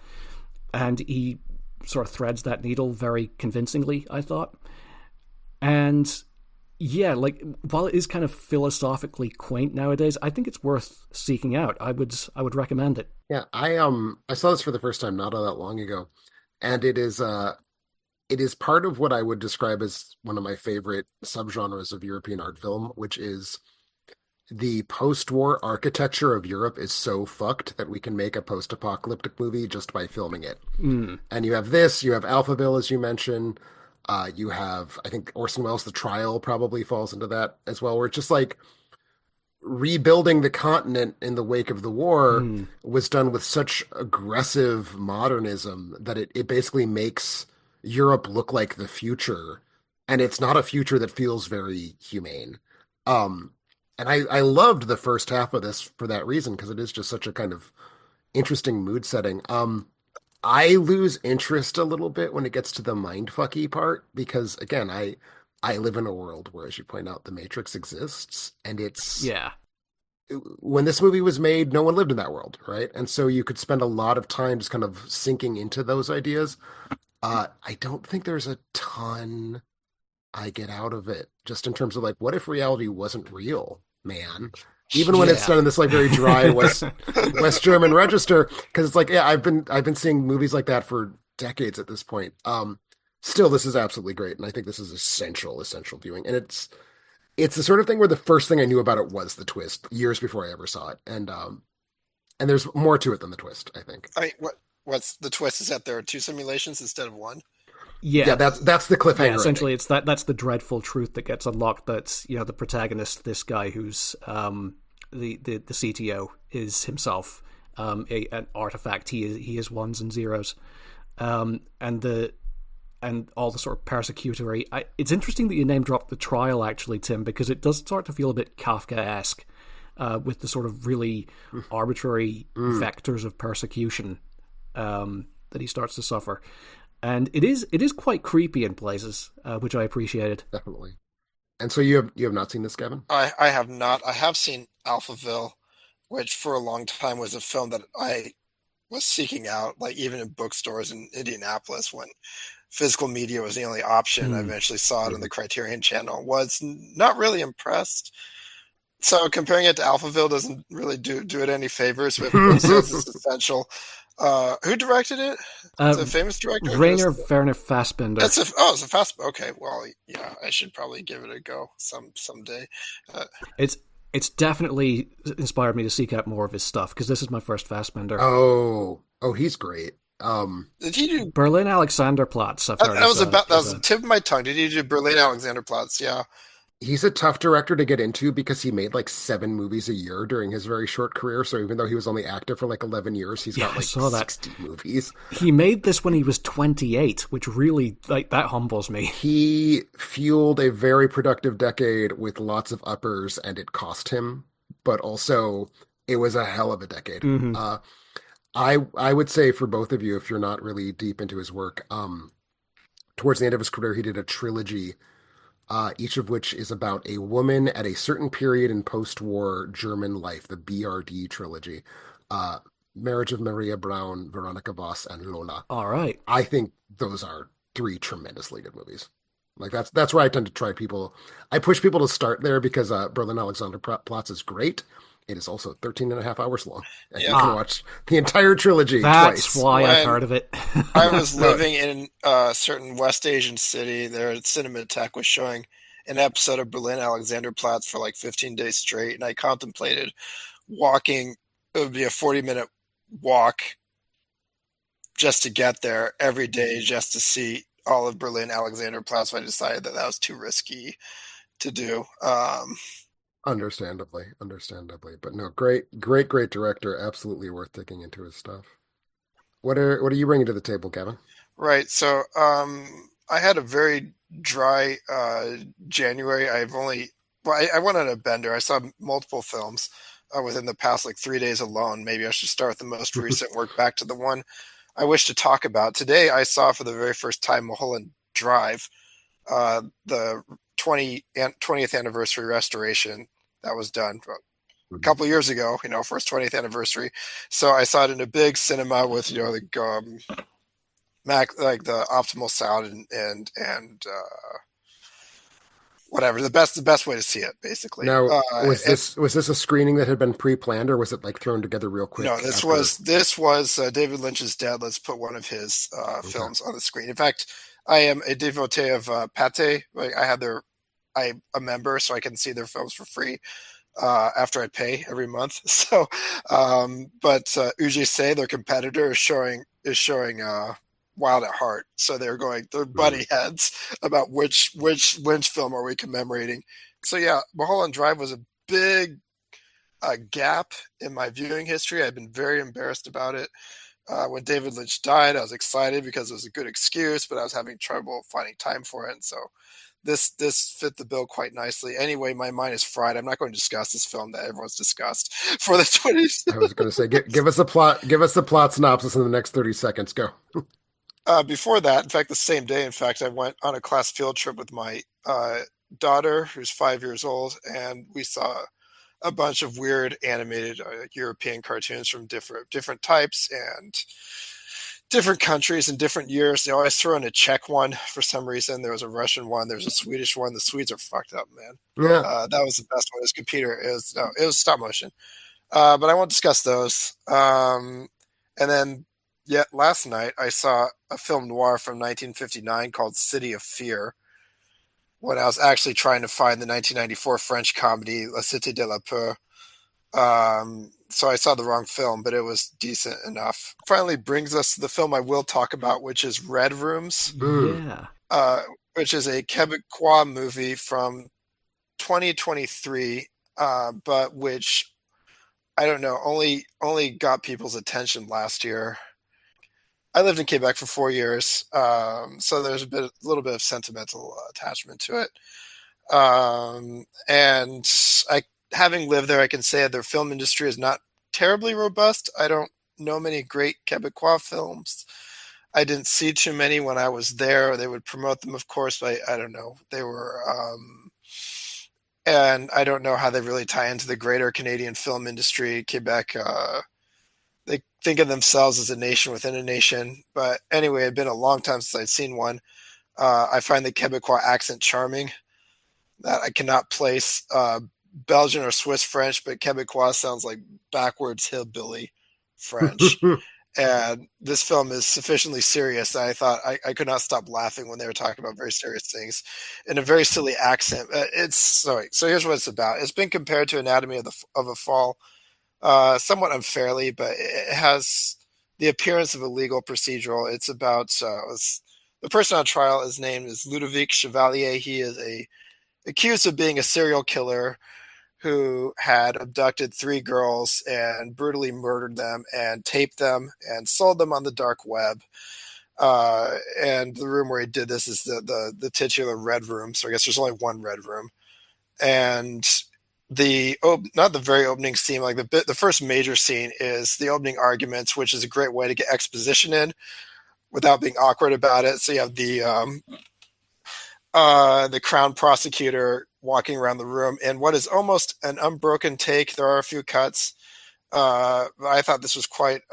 And he sort of threads that needle very convincingly, I thought. And yeah, like while it is kind of philosophically quaint nowadays, I think it's worth seeking out. I would recommend it. Yeah, I saw this for the first time not all that long ago, and it is part of what I would describe as one of my favorite subgenres of European art film, which is the post-war architecture of Europe is so fucked that we can make a post-apocalyptic movie just by filming it. And you have this, you have Alphaville, as you mentioned. You have, I think, Orson Welles' The Trial probably falls into that as well, where it's just like rebuilding the continent in the wake of the war was done with such aggressive modernism that it basically makes Europe look like the future. And it's not a future that feels very humane. And I loved the first half of this for that reason, because it is just such a kind of interesting mood setting. I lose interest a little bit when it gets to the mindfucky part, because again, I live in a world where, as you point out, the Matrix exists, and Yeah. when this movie was made, no one lived in that world, right? And so you could spend a lot of time just kind of sinking into those ideas. I don't think there's a ton I get out of it, just in terms of like, what if reality wasn't real, man? Even when it's Yeah. done in this like very dry West German register, because it's like, yeah, I've been seeing movies like that for decades at this point. Still, this is absolutely great, and I think this is essential viewing. And it's the sort of thing where the first thing I knew about it was the twist, years before I ever saw it, and there's more to it than the twist, I think. I mean, what's the twist is that there are two simulations instead of one. Yeah, that's the cliffhanger. Yeah, essentially, that's the dreadful truth that gets unlocked. That the protagonist, this guy who's the CTO, is himself an artifact. He is ones and zeros, and all the sort of persecutory. It's interesting that you name dropped The Trial, actually, Tim, because it does start to feel a bit Kafka-esque with the sort of really arbitrary vectors of persecution that he starts to suffer. And it is quite creepy in places, which I appreciated. Definitely. And so you have not seen this, Gavin? I have not. I have seen Alphaville, which for a long time was a film that I was seeking out, like even in bookstores in Indianapolis when physical media was the only option. I eventually saw it on the Criterion Channel. Was not really impressed. So comparing it to Alphaville doesn't really do it any favors. With says it's essential. Who directed it? It's a famous director. Rainer Werner Fassbinder. It's a fast. Okay, well, yeah, I should probably give it a go someday. It's definitely inspired me to seek out more of his stuff, because this is my first Fassbinder. Oh, he's great. Did he do? Berlin Alexanderplatz, I've heard, That was about that is was the a tip of my tongue. Did he do Berlin Alexanderplatz? Yeah, He's a tough director to get into because he made like 7 movies a year during his very short career. So even though he was only active for like 11 years, he's yeah. got I like saw that. 60 movies. He made this when he was 28, which really like that humbles me. He fueled a very productive decade with lots of uppers, and it cost him, but also it was a hell of a decade. Hmm. I would say for both of you, if you're not really deep into his work, towards the end of his career, he did a trilogy, each of which is about a woman at a certain period in post-war German life, the BRD trilogy. Uh, Marriage of Maria Braun, Veronica Voss, and Lola. All right. I think those are 3 tremendously good movies. Like that's where I tend to try people. I push people to start there because Berlin Alexander Platz is great. It is also 13 and a half hours long, and you yeah. can Ah, watch the entire trilogy that's twice. why I've When heard of it. I was No, living in a certain West Asian city, their Cinematheque was showing an episode of Berlin Alexanderplatz for like 15 days straight, and I contemplated walking. It would be a 40-minute walk just to get there every day, just to see all of Berlin Alexanderplatz. I decided that that was too risky to do. understandably, but no, great director. Absolutely worth taking into his stuff. What are you bringing to the table, Kevin? Right. So I had a very dry January. I went on a bender. I saw multiple films within the past like 3 days alone. Maybe I should start with the most recent, work back to the one I wish to talk about. Today I saw for the very first time Mulholland Drive, the 20th anniversary restoration that was done a couple of years ago, for its 20th anniversary. So I saw it in a big cinema with, the Mac, like the optimal sound and whatever, the best way to see it, basically. Now, was And this a screening that had been pre-planned, or was it like thrown together real no, quick this after? was this was David Lynch's Dead. Let's put one of his Okay. films on the screen. In fact, I am a devotee of Pate. Like I'm a member, so I can see their films for free after I pay every month. So, but UGC, their competitor, is showing Wild at Heart. So they're Mhm. buddy heads about which Lynch film are we commemorating. So yeah, Mulholland Drive was a big gap in my viewing history. I've been very embarrassed about it. When David Lynch died, I was excited because it was a good excuse, but I was having trouble finding time for it. And so this fit the bill quite nicely. Anyway, my mind is fried. I'm not going to discuss this film that everyone's discussed for the 20s. I was going to say, give us a plot. Give us the plot synopsis in the next 30 seconds. Go. Before that, in fact, the same day, in fact, I went on a class field trip with my daughter, who's 5 years old, and we saw a bunch of weird animated European cartoons from different types and different countries and different years. They always throw in a Czech one for some reason. There was a Russian one. There's a Swedish one. The Swedes are fucked up, man. Yeah, That was the best one. It was computer. It was stop motion. But I won't discuss those. And then, yeah, last night I saw a film noir from 1959 called City of Fear, when I was actually trying to find the 1994 French comedy La Cité de la Peur. So I saw the wrong film, but it was decent enough. Finally brings us to the film I will talk about, which is Red Rooms, mm, Yeah. uh, which is a Quebecois movie from 2023, but which I don't know, only got people's attention last year. I lived in Quebec for 4 years, so there's a little bit of sentimental attachment to it. And I, having lived there, I can say that their film industry is not terribly robust. I don't know many great Quebecois films. I didn't see too many when I was there. They would promote them, of course, but I don't know. They were, and I don't know how they really tie into the greater Canadian film industry. Quebec, they think of themselves as a nation within a nation. But anyway, it'd been a long time since I'd seen one. I find the Quebecois accent charming. That I cannot place Belgian or Swiss French, but Quebecois sounds like backwards hillbilly French. And this film is sufficiently serious that I thought I could not stop laughing when they were talking about very serious things in a very silly accent. It's sorry. So here's what it's about. It's been compared to Anatomy of a Fall, somewhat unfairly, but it has the appearance of a legal procedural. It's about the person on trial. His name is Ludovic Chevalier. He is accused of being a serial killer who had abducted 3 girls and brutally murdered them and taped them and sold them on the dark web. And the room where he did this is the titular red room. So I guess there's only one red room. And not the very opening scene, like the first major scene is the opening arguments, which is a great way to get exposition in without being awkward about it. So you have the crown prosecutor walking around the room in what is almost an unbroken take. There are a few cuts. I thought this was quite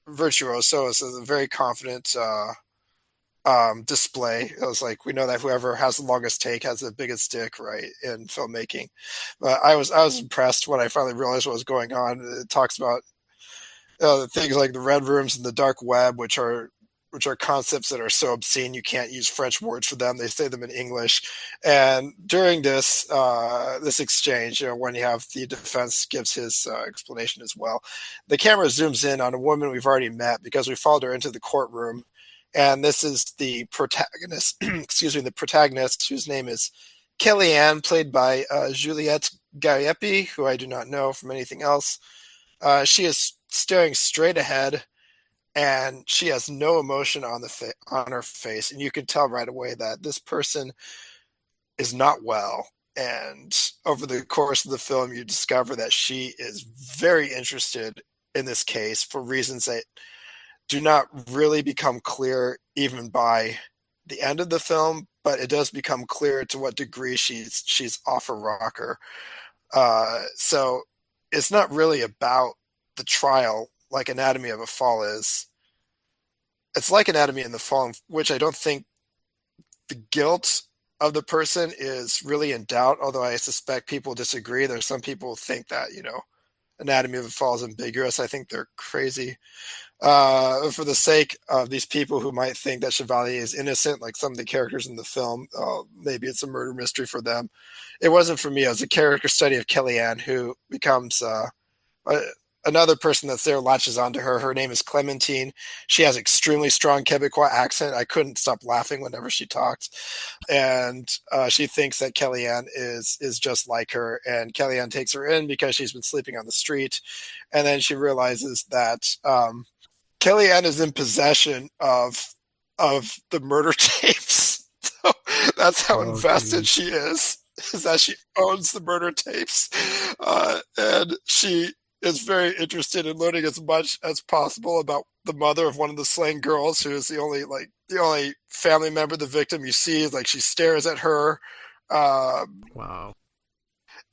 virtuoso. It's a very confident display. It was like, we know that whoever has the longest take has the biggest dick, right, in filmmaking. But I was impressed when I finally realized what was going on. It talks about things like the red rooms and the dark web, which are concepts that are so obscene you can't use French words for them. They say them in English. And during this exchange, when you have the defense gives his explanation as well, the camera zooms in on a woman we've already met because we followed her into the courtroom. And this is the protagonist, excuse me, the protagonist, whose name is Kellyanne, played by Juliette Gariepy, who I do not know from anything else. She is staring straight ahead, and she has no emotion on her face, and you can tell right away that this person is not well. And over the course of the film, you discover that she is very interested in this case for reasons that do not really become clear even by the end of the film, but it does become clear to what degree she's off a rocker. So it's not really about the trial like Anatomy of a Fall is. It's like Anatomy of the Fall, in which I don't think the guilt of the person is really in doubt, although I suspect people disagree. There's some people who think that, Anatomy of a Fall is ambiguous. I think they're crazy. For the sake of these people who might think that Chevalier is innocent, like some of the characters in the film, maybe it's a murder mystery for them. It wasn't for me. It was a character study of Kellyanne, who becomes another person that's there, latches onto her. Her name is Clementine. She has extremely strong Quebecois accent. I couldn't stop laughing whenever she talked. And she thinks that Kellyanne is just like her. And Kellyanne takes her in because she's been sleeping on the street. And then she realizes that Kellyanne is in possession of the murder tapes. So that's how invested geez. she is that she owns the murder tapes. And she is very interested in learning as much as possible about the mother of one of the slain girls, who is the only family member of the victim you see. Like, she stares at her. Wow.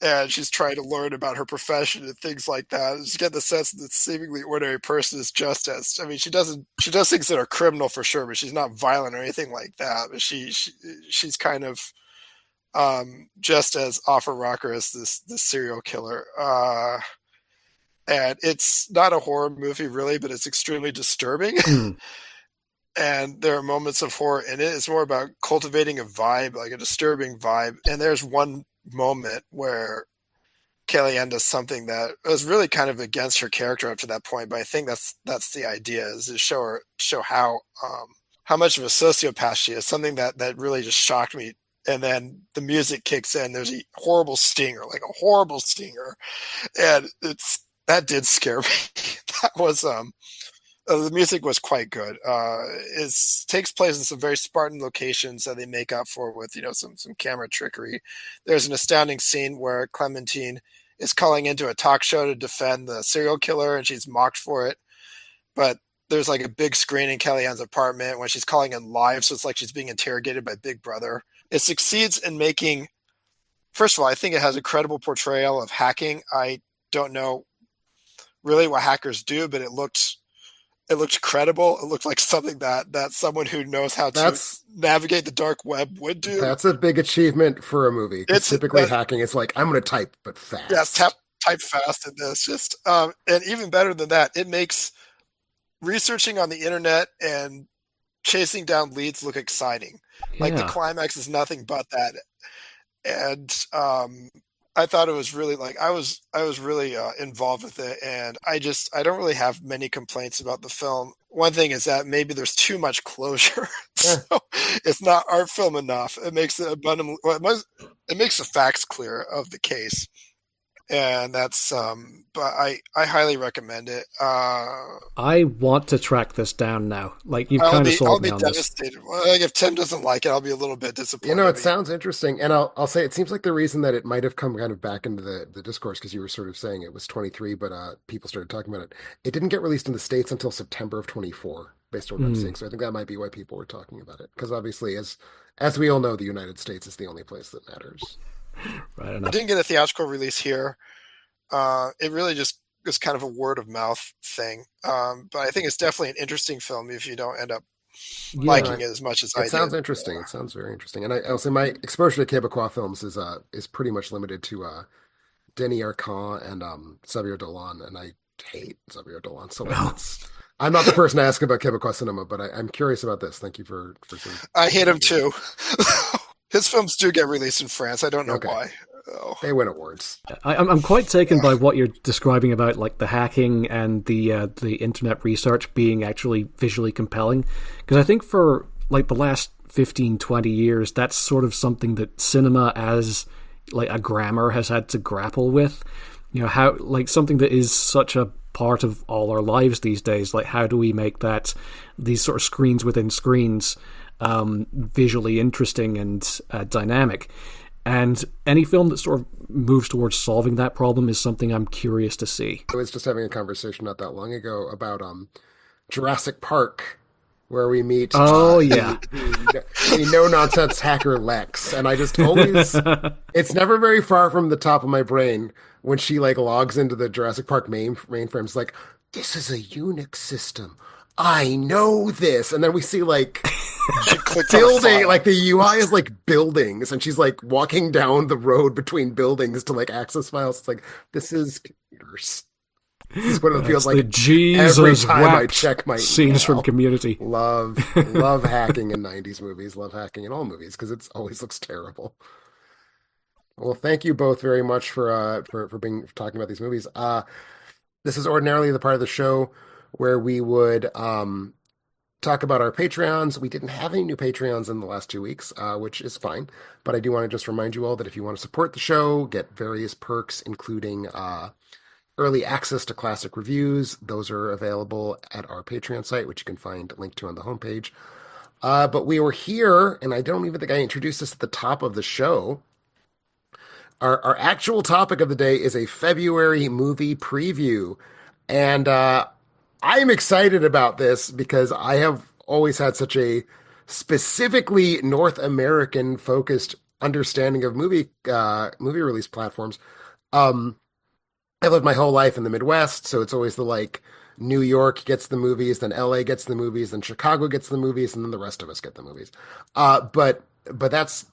And she's trying to learn about her profession and things like that. And you get the sense that the seemingly ordinary person is just as, I mean, she does things that are criminal for sure, but she's not violent or anything like that. But she's kind of just as off a rocker as this serial killer. And it's not a horror movie really, but it's extremely disturbing. Mm. And there are moments of horror in it. It's more about cultivating a vibe, like a disturbing vibe. And there's one moment where Kellyanne does something that was really kind of against her character up to that point, but I think that's the idea, is to show how much of a sociopath she is. Something that really just shocked me. And then the music kicks in. There's a horrible stinger, and that did scare me. That was the music was quite good. It takes place in some very Spartan locations that they make up for with some camera trickery. There's an astounding scene where Clementine is calling into a talk show to defend the serial killer, and she's mocked for it. But there's like a big screen in Kellyanne's apartment when she's calling in live, so it's like she's being interrogated by Big Brother. It succeeds in making, first of all, I think it has a credible portrayal of hacking. I don't know really what hackers do, but it looked credible. It looked like something that someone who knows how to That's navigate the dark web would do. that's a big achievement for a movie, because It's typically hacking is like, I'm going to type, but yeah, fast. type fast in this. Just and even better than that, it makes researching on the internet and chasing down leads look exciting. Like, the Yeah. climax is nothing but that. And I thought it was really like I was really involved with it, and I don't really have many complaints about the film. One thing is that maybe there's too much closure, Eh, so it's not art film enough. It makes it abundantly well, it makes the facts clear of the case, and that's but I highly recommend it. I want to track this down now. Like, you've kind of I'll sold me be on this. devastated. Well, like if Tim doesn't like it, I'll be a little bit You know, disappointed. it sounds interesting, and I'll say it seems like the reason that it might have come kind of back into the discourse because you were sort of saying it was 23, but people started talking about it. It didn't get released in the States until September of 24, based on what I'm seeing. Mm, So I think that might be why people were talking about it, because obviously, as we all know, the United States is the only place that matters. right It enough. didn't get a theatrical release here. It really just was kind of a word of mouth thing. But I think it's definitely an interesting film if you don't end up No, Yeah. liking it as much as it I sounds did. interesting. It sounds very interesting, and I'll say my exposure to Quebecois films is pretty much limited to Denis Arcand and Xavier Dolan, and I hate Xavier Dolan. So like Well, that's I'm not the person to ask about Quebecois cinema, but I'm curious about this. Thank you for sort of I hate him giving me. too. His films do get released in France. I don't know Okay, why. Oh. they win awards. I'm quite taken by what you're describing about like the hacking and the internet research being actually visually compelling, because I think for like the last 15, 20 years that's sort of something that cinema as like a grammar has had to grapple with. You know, how like something that is such a part of all our lives these days, like how do we make that these sort of screens within screens visually interesting and dynamic. And any film that sort of moves towards solving that problem is something I'm curious to see. I was just having a conversation not that long ago about Jurassic Park, where we meet Oh yeah. the no nonsense hacker Lex, and I just always it's never very far from the top of my brain when she like logs into the Jurassic Park mainframes like this is a Unix system. I know this, and then we see like She clicked on a building file. like the UI is like buildings, and she's like walking down the road between buildings to like access files. It's like this is computers. This is what it feels It's the like every Jesus time I wept check my scenes from email. Community. Love hacking in 90s movies, love hacking in all movies because it always looks terrible. Well, thank you both very much for being for talking about these movies. This is ordinarily the part of the show where we would talk about our Patreons. We didn't have any new Patreons in the last 2 weeks, which is fine. But I do want to just remind you all that if you want to support the show, get various perks, including early access to classic reviews, those are available at our Patreon site, which you can find linked to on the homepage. But we were here, and I don't even think I introduced this at the top of the show. Our actual topic of the day is a February movie preview. And I'm excited about this because I have always had such a specifically North American focused understanding of movie release platforms. Um, I've lived my whole life in the Midwest, so it's always the like New York gets the movies, then LA gets the movies, then Chicago gets the movies, and then the rest of us get the movies. But that's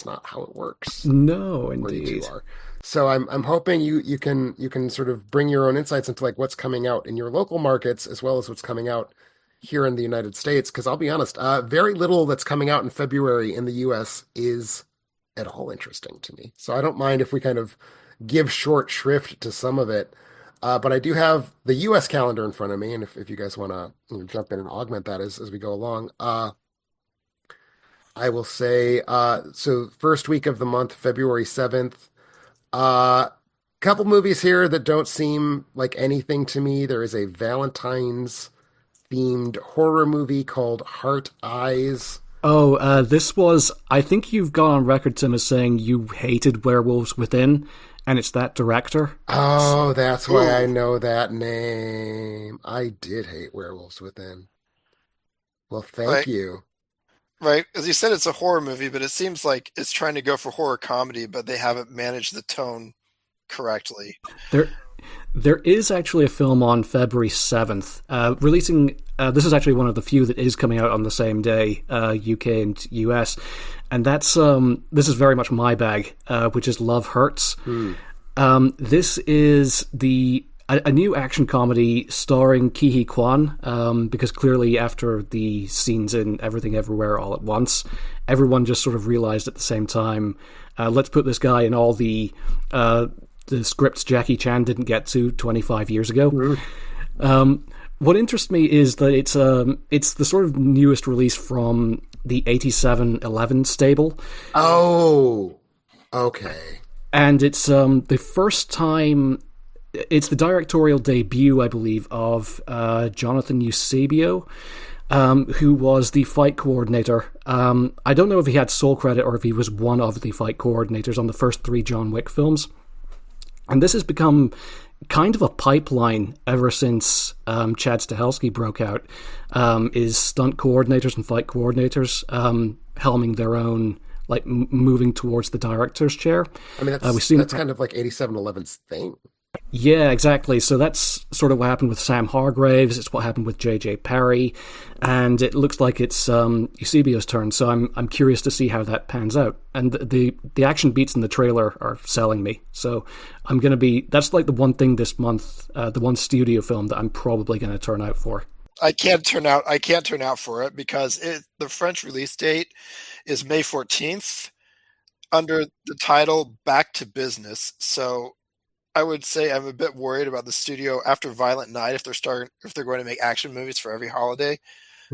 not how it works No, where you two indeed. are. So I'm hoping you can sort of bring your own insights into like what's coming out in your local markets as well as what's coming out here in the United States. Because I'll be honest, very little that's coming out in February in the U.S. is at all interesting to me. So I don't mind if we kind of give short shrift to some of it. But I do have the U.S. calendar in front of me, and if you guys want to jump in and augment that as we go along, I will say so first week of the month, February 7th. Couple movies here that don't seem like anything to me. There is a Valentine's themed horror movie called Heart Eyes. Oh, this was. I think you've gone on record, Tim, as saying you hated Werewolves Within, and it's that director. Oh, that's why I Ooh, know that name. I did hate Werewolves Within. Well, thank right, you. right. As you said, it's a horror movie, but it seems like it's trying to go for horror comedy, but they haven't managed the tone correctly. There, there is actually a film on February 7th, releasing. This is actually one of the few that is coming out on the same day, UK and US, and that's this is very much my bag, which is Love Hurts. Hmm. This is the a new action comedy starring Ke Huy Quan, because clearly after the scenes in Everything Everywhere All at Once, everyone just sort of realized at the same time, let's put this guy in all the scripts Jackie Chan didn't get to 25 years ago. What interests me is that it's the sort of newest release from the 8711 stable. Oh, okay. And it's the first time. It's the directorial debut, I believe, of Jonathan Eusebio, who was the fight coordinator. I don't know if he had sole credit or if he was one of the fight coordinators on the first 3 John Wick films. And this has become kind of a pipeline ever since Chad Stahelski broke out, is stunt coordinators and fight coordinators helming their own, like moving towards the director's chair. I mean, that's kind of like 8711's thing. Yeah, exactly. So that's sort of what happened with Sam Hargraves. It's what happened with J.J. Perry, and it looks like it's Eusebio's turn. So I'm curious to see how that pans out. And the action beats in the trailer are selling me. So I'm gonna be. That's like the one thing this month, the one studio film that I'm probably gonna turn out for. I can't turn out for it because the French release date is May 14th under the title Back to Business. So I would say I'm a bit worried about the studio after Violent Night if they're going to make action movies for every holiday.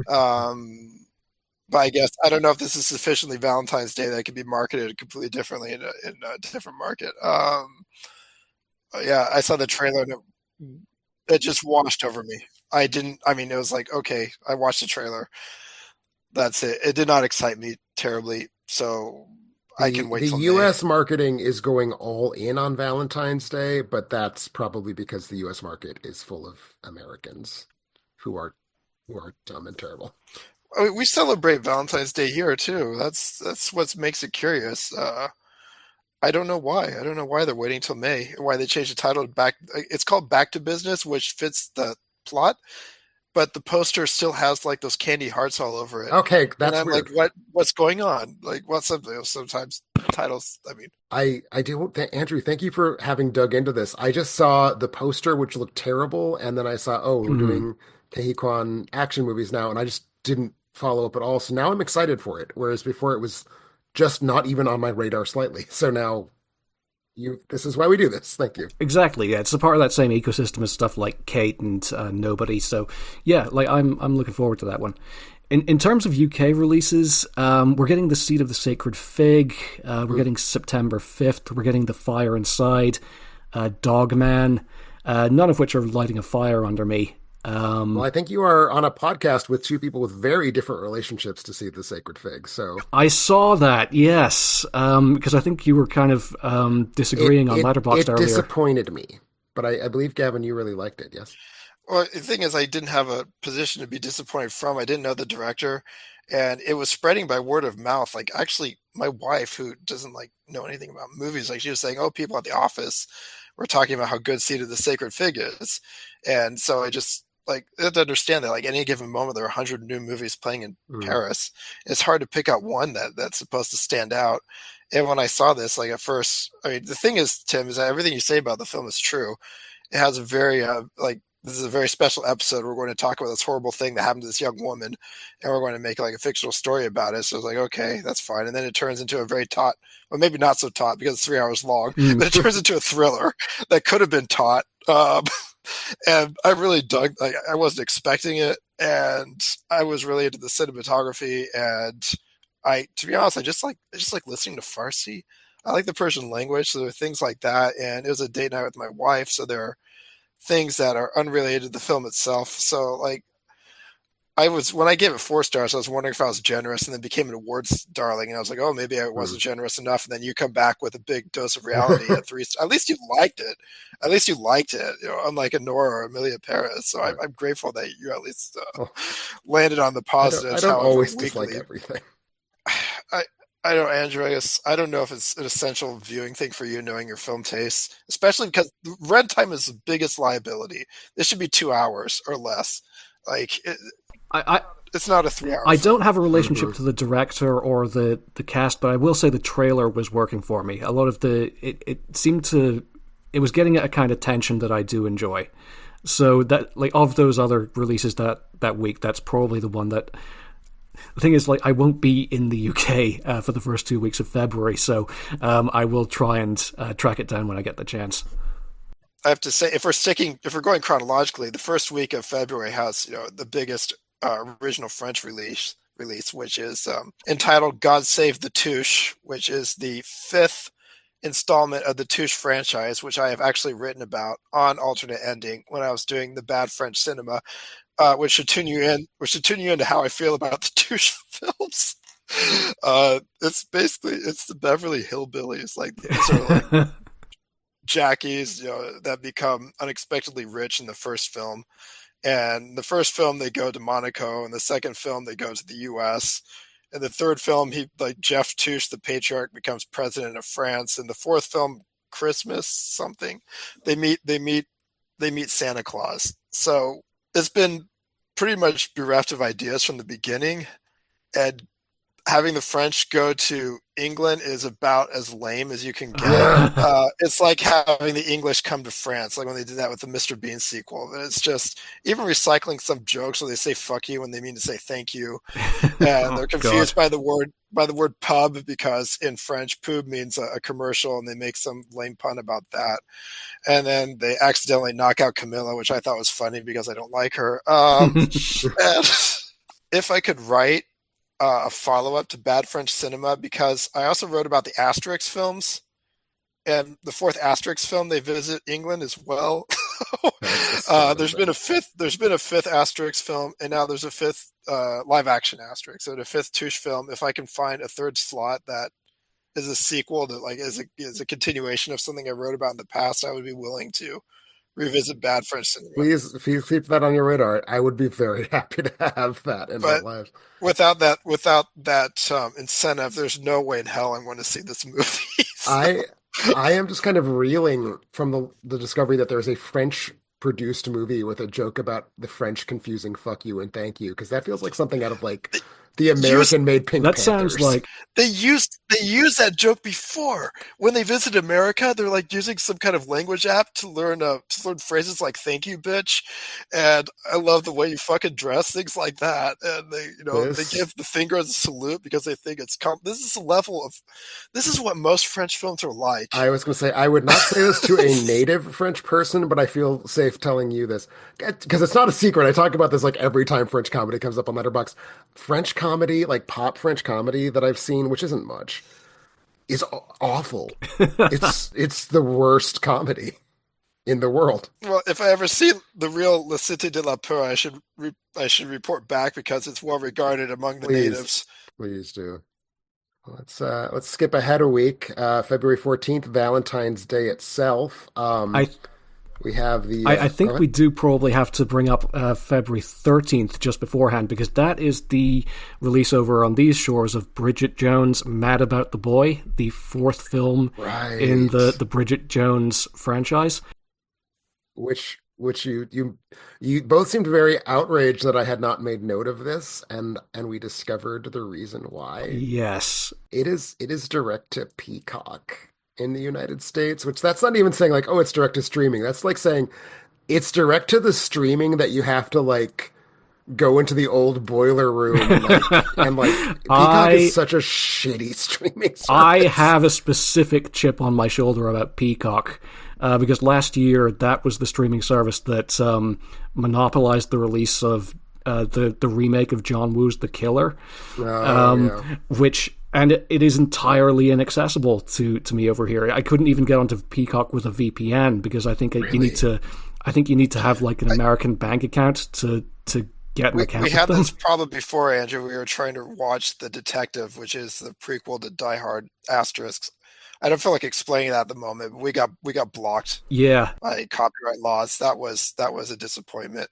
But I guess I don't know if this is sufficiently Valentine's Day that it can be marketed completely differently in a different market. Yeah, I saw the trailer and it just washed over me. It was like, okay, I watched the trailer. That's it. It did not excite me terribly. So I can wait till the U.S. marketing is going all in on Valentine's Day, but that's probably because the U.S. market is full of Americans who are dumb and terrible. I mean, we celebrate Valentine's Day here too. That's what makes it curious. I don't know why. I don't know why they're waiting till May. Why they changed the title to Back. It's called Back to Business, which fits the plot, but the poster still has like those candy hearts all over it. Okay, that's and I'm weird. like, what's going on? Like, what's up? Sometimes titles. I mean, I do. Andrew, thank you for having dug into this. I just saw the poster, which looked terrible, and then I saw, we're doing Ke Huy Quan action movies now, and I just didn't follow up at all. So now I'm excited for it, whereas before it was just not even on my radar slightly. So now this is why we do this. Thank you. Exactly. Yeah, it's a part of that same ecosystem as stuff like Kate and Nobody. So yeah, like I'm looking forward to that one. In terms of UK releases, we're getting The Seed of the Sacred Fig. We're getting September 5th. We're getting The Fire Inside, Dogman, none of which are lighting a fire under me. Well, I think you are on a podcast with 2 people with very different relationships to See the Sacred Fig. So I saw that, yes, because I think you were kind of disagreeing on Letterboxd earlier. It disappointed me, but I believe, Gavin, you really liked it, yes? Well, the thing is, I didn't have a position to be disappointed from. I didn't know the director, and it was spreading by word of mouth. Like, actually, my wife, who doesn't like know anything about movies, like she was saying, "Oh, people at the office were talking about how good Seed of the Sacred Fig is," and so I just like I have to understand that. Like, any given moment, there are 100 new movies playing in Paris. It's hard to pick out one that's supposed to stand out. And when I saw this, like at first, I mean, the thing is, Tim, is that everything you say about the film is true. It has a very this is a very special episode. We're going to talk about this horrible thing that happened to this young woman, and we're going to make like a fictional story about it. So it's like, okay, that's fine. And then it turns into a very taut, well, maybe not so taut because it's 3 hours long, but it turns into a thriller that could have been taut. And I really dug. Like, I wasn't expecting it, and I was really into the cinematography. And to be honest, I just like listening to Farsi. I like the Persian language, so there are things like that. And it was a date night with my wife, so there are things that are unrelated to the film itself. So like when I gave it 4 stars, I was wondering if I was generous, and then became an awards darling. And I was like, oh, maybe I wasn't generous enough. And then you come back with a big dose of reality at 3 stars. At least you liked it. At least you liked it, unlike a Nora or Amelia Paris. So I'm grateful that you at least landed on the positives. I don't always dislike everything. I don't, Andrew. I don't know if it's an essential viewing thing for you, knowing your film tastes, especially because runtime is the biggest liability. This should be 2 hours or less. Like, it's not a 3 hour. I don't have a relationship to the director or the cast, but I will say the trailer was working for me. A lot of it seemed to it was getting at a kind of tension that I do enjoy. So that, like, of those other releases that week, that's probably the one that. The thing is, like, I won't be in the UK for the first 2 weeks of February, so I will try and track it down when I get the chance. I have to say, if we're going chronologically, the first week of February has the biggest original French release, which is entitled "God Save the Touche," which is the fifth installment of the Touche franchise, which I have actually written about on Alternate Ending when I was doing the Bad French Cinema, which should tune you into how I feel about the Touche films. It's the Beverly Hillbillies. Like, these are like jackies, that become unexpectedly rich in the first film. And the first film they go to Monaco, and the second film they go to the U.S. And the third film, Jeff Touche, the patriarch, becomes president of France. And the fourth film, Christmas something, they meet Santa Claus. So it's been pretty much bereft of ideas from the beginning, and having the French go to England is about as lame as you can get. It's like having the English come to France, like when they did that with the Mr. Bean sequel. It's just even recycling some jokes where they say "fuck you" when they mean to say "thank you," and they're confused by the word "pub" because in French "pub" means a commercial, and they make some lame pun about that. And then they accidentally knock out Camilla, which I thought was funny because I don't like her. And if I could write a follow-up to Bad French Cinema, because I also wrote about the Asterix films, and the fourth Asterix film they visit England as well. There's been a fifth Asterix film, and now there's a fifth live-action Asterix. So the fifth Touche film. If I can find a third slot that is a sequel that is a continuation of something I wrote about in the past, I would be willing to revisit Bad French Cinema. Please, if you keep that on your radar, I would be very happy to have that in my But life. without that incentive, there's no way in hell I'm going to see this movie. So. I am just kind of reeling from the discovery that there's a French produced movie with a joke about the French confusing "fuck you" and "thank you," because that feels like something out of like the American made Pink That Panthers. sounds like they used that joke before when they visit America. They're like using some kind of language app to learn phrases like "thank you, bitch," and I love the way you fucking dress, things like that. And they give the finger as a salute because they think it's this is what most French films are like. I was going to say, I would not say this to a native French person, but I feel safe telling you this because it's not a secret. I talk about this like every time French comedy comes up on Letterboxd. French comedy, like pop French comedy that I've seen, which isn't much, is awful. It's the worst comedy in the world. Well, if I ever see the real La Cité de la Peur, I should report back because it's well regarded among the natives. Please do. Let's skip ahead a week. February 14th, Valentine's Day itself. We have the. I think we do probably have to bring up February 13th just beforehand, because that is the release over on these shores of Bridget Jones' Mad About the Boy, the fourth film in the Bridget Jones franchise. Which you both seemed very outraged that I had not made note of this, and we discovered the reason why. Yes. It is direct to Peacock in the United States, which that's not even saying like, oh, it's direct to streaming. That's like saying it's direct to the streaming that you have to like go into the old boiler room and Peacock is such a shitty streaming service. I have a specific chip on my shoulder about Peacock. Because last year that was the streaming service that monopolized the release of the remake of John Woo's The Killer, which it is entirely inaccessible to me over here. I couldn't even get onto Peacock with a VPN because I think you need to have like an American bank account to get an account. We had this problem before, Andrew. We were trying to watch The Detective, which is the prequel to Die Hard Asterisks. I don't feel like explaining that at the moment, but we got blocked. Yeah, by copyright laws. That was a disappointment.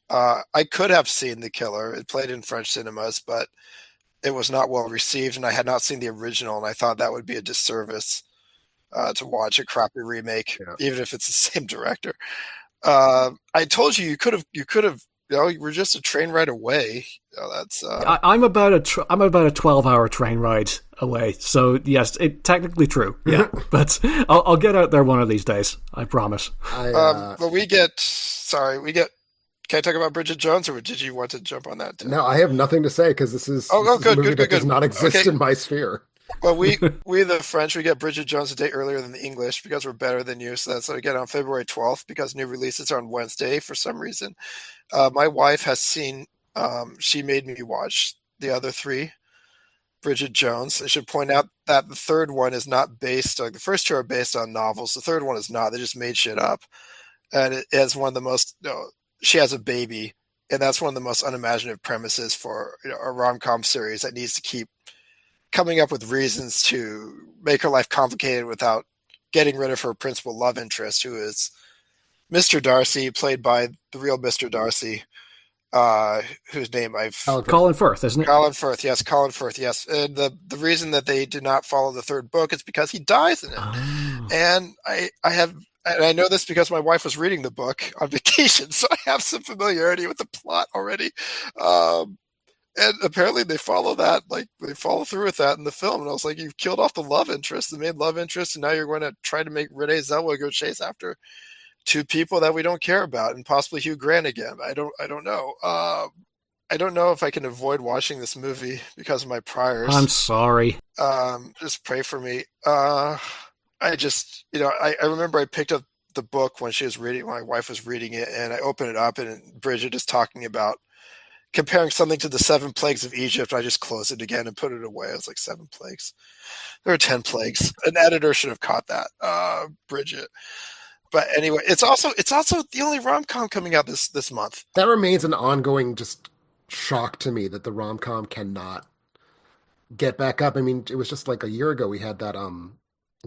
I could have seen The Killer. It played in French cinemas, but it was not well received, and I had not seen the original, and I thought that would be a disservice to watch a crappy remake, even if it's the same director. I told you could have we're just a train ride away. That's I'm about I'm about a 12-hour train ride away. So yes, it's technically true. Yeah, but I'll get out there one of these days. I promise. But we get. Sorry, we get. Can I talk about Bridget Jones, or did you want to jump on that, Tim? No, I have nothing to say because this is a Good, movie good, good, that does good. not exist Okay. in my sphere. Well, we the French, we get Bridget Jones a day earlier than the English because we're better than you. So that's what we get on February 12th because new releases are on Wednesday for some reason. My wife has seen. She made me watch the other three Bridget Jones. I should point out that the third one is not based. Like the first two are based on novels. The third one is not. They just made shit up, and it has one of the most. She has a baby, and that's one of the most unimaginative premises for a rom com series that needs to keep coming up with reasons to make her life complicated without getting rid of her principal love interest, who is Mr. Darcy, played by the real Mr. Darcy, whose name I've Colin Firth, isn't it? Colin Firth, yes, Colin Firth, yes. And the reason that they did not follow the third book is because he dies in it. Oh. And I know this because my wife was reading the book on vacation, so I have some familiarity with the plot already. And apparently they follow that, like they follow through with that in the film. And I was like, you've killed off the love interest, the main love interest, and now you're going to try to make Renee Zellweger go chase after two people that we don't care about, and possibly Hugh Grant again. I don't know. I don't know if I can avoid watching this movie because of my priors. I'm sorry. Just pray for me. I just, I remember I picked up the book when my wife was reading it, and I opened it up, and Bridget is talking about comparing something to the 7 plagues of Egypt. I just closed it again and put it away. I was like, 7 plagues. There are 10 plagues. An editor should have caught that, Bridget. But anyway, it's also the only rom-com coming out this month. That remains an ongoing just shock to me that the rom-com cannot get back up. I mean, it was just like a year ago we had that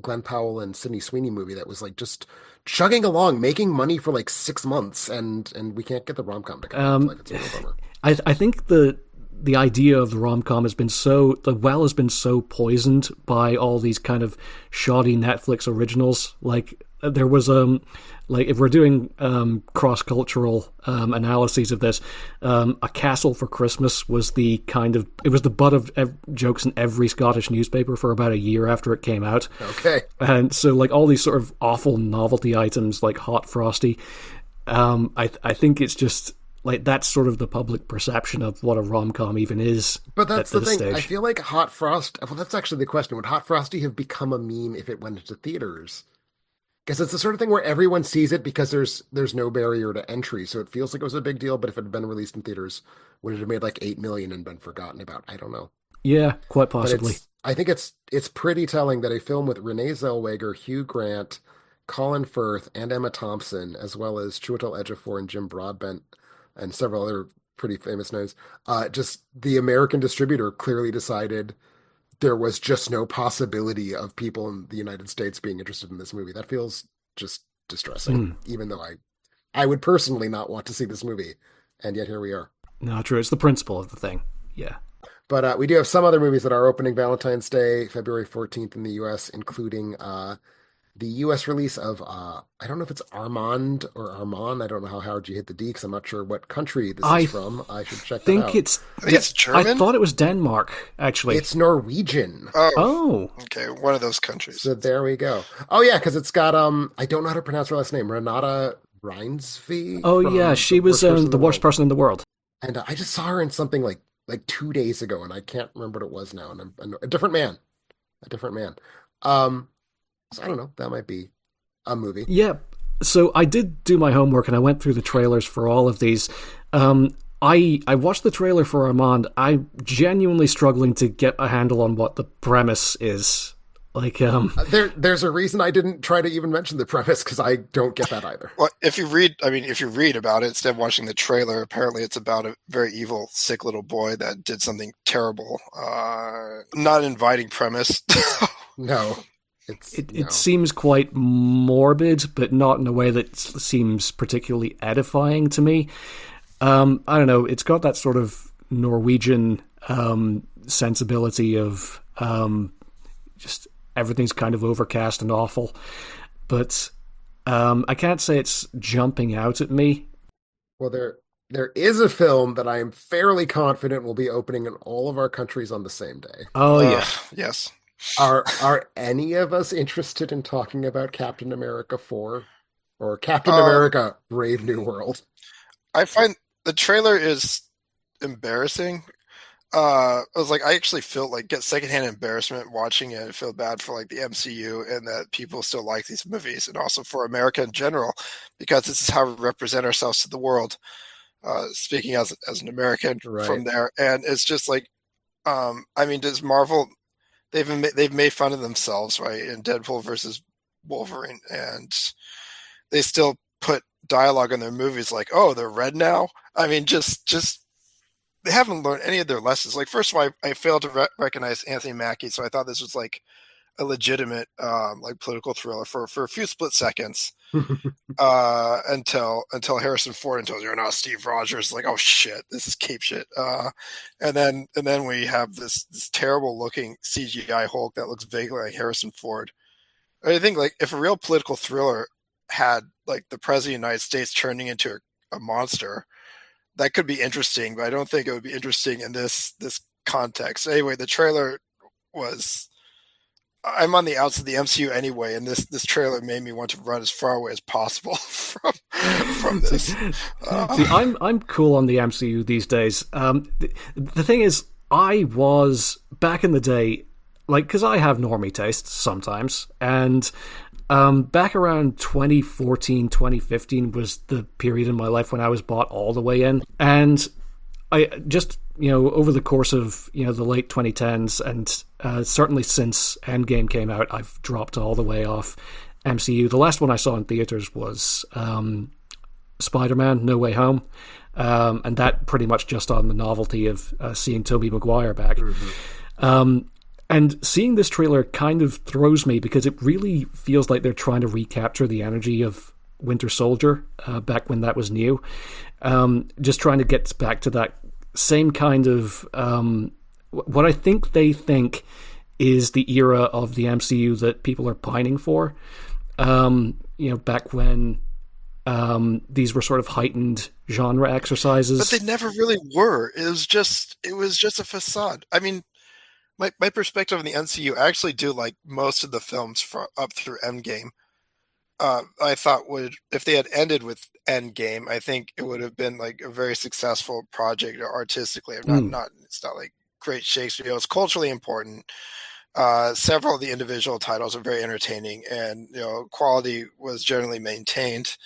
Glenn Powell and Sydney Sweeney movie that was like just chugging along, making money for like 6 months, and we can't get the rom-com to come back. Like, it's a real bummer. I think the idea of the rom-com has been has been so poisoned by all these kind of shoddy Netflix originals. Like there was like if we're doing cross-cultural analyses of this, A Castle for Christmas was the butt of jokes in every Scottish newspaper for about a year after it came out. Okay. And so like all these sort of awful novelty items like Hot Frosty, I think it's just like that's sort of the public perception of what a rom-com even is. But that's the thing. Stage. I feel like Hot Frost. Well, that's actually the question. Would Hot Frosty have become a meme if it went into theaters? Because it's the sort of thing where everyone sees it because there's no barrier to entry, so it feels like it was a big deal. But if it had been released in theaters, would it have made like 8 million and been forgotten about? I don't know. Yeah, quite possibly. I think it's pretty telling that a film with Renee Zellweger, Hugh Grant, Colin Firth, and Emma Thompson, as well as Chiwetel Ejiofor and Jim Broadbent, and several other pretty famous names, just the American distributor clearly decided there was just no possibility of people in the United States being interested in this movie. That feels just distressing, even though I would personally not want to see this movie, and yet here we are. No, true. It's the principle of the thing. Yeah. But we do have some other movies that are opening Valentine's Day, February 14th in the U.S., including the U.S. release of, I don't know if it's Armand or Armand. I don't know how hard you hit the D because I'm not sure what country this is from. I should check that out. I think it's German. I thought it was Denmark, actually. It's Norwegian. Oh. Okay, one of those countries. So there we go. Oh, yeah, because it's got, I don't know how to pronounce her last name, Renata Reinsve. Oh, yeah, she was the worst person in the world. And I just saw her in something like 2 days ago, and I can't remember what it was now. And I'm a different man. So I don't know. That might be a movie. Yeah. So I did do my homework and I went through the trailers for all of these. I watched the trailer for Armand. I'm genuinely struggling to get a handle on what the premise is. Like, there's a reason I didn't try to even mention the premise because I don't get that either. Well, if you read about it instead of watching the trailer, apparently it's about a very evil, sick little boy that did something terrible. Not an inviting premise. No. It seems quite morbid, but not in a way that seems particularly edifying to me. I don't know. It's got that sort of Norwegian sensibility of just everything's kind of overcast and awful. But I can't say it's jumping out at me. Well, There is a film that I am fairly confident will be opening in all of our countries on the same day. Oh yeah. Yes. Are any of us interested in talking about Captain America 4 or Captain Um, America Brave New World? I find the trailer is embarrassing. I was like, I actually feel like get secondhand embarrassment watching it. I feel bad for like the MCU and that people still like these movies, and also for America in general, because this is how we represent ourselves to the world. Speaking as an American Right. from there, and it's just like, I mean, does Marvel? They've made fun of themselves, right? In Deadpool versus Wolverine, and they still put dialogue in their movies like, "Oh, they're red now." I mean, just they haven't learned any of their lessons. Like, first of all, I failed to recognize Anthony Mackie, so I thought this was like a legitimate like political thriller for a few split seconds until Harrison Ford and tells you, "No, Steve Rogers." Like, oh shit, this is cape shit. And then we have this terrible looking CGI Hulk that looks vaguely like Harrison Ford. I think like if a real political thriller had like the president of the United States turning into a monster, that could be interesting, but I don't think it would be interesting in this context. Anyway, the trailer was. I'm on the outs of the MCU anyway, and this trailer made me want to run as far away as possible from see, this. see, I'm cool on the MCU these days. The thing is, I was back in the day, like, because I have normie tastes sometimes, and back around 2014, 2015 was the period in my life when I was bought all the way in, and I just, over the course of the late 2010s and certainly since Endgame came out, I've dropped all the way off MCU. The last one I saw in theaters was Spider-Man: No Way Home, and that pretty much just on the novelty of seeing Tobey Maguire back. And seeing this trailer kind of throws me because it really feels like they're trying to recapture the energy of Winter Soldier back when that was new. Just trying to get back to that same kind of what I think they think is the era of the MCU that people are pining for. Back when these were sort of heightened genre But they exercises. never really were. It was just a facade. I mean, my perspective on the MCU, I actually do like most of the films up through Endgame. I thought would if they had ended with Endgame, I think it would have been like a very successful project artistically. Mm, It's not like great Shakespeare. It's culturally important. Several of the individual titles are very entertaining, and quality was generally maintained.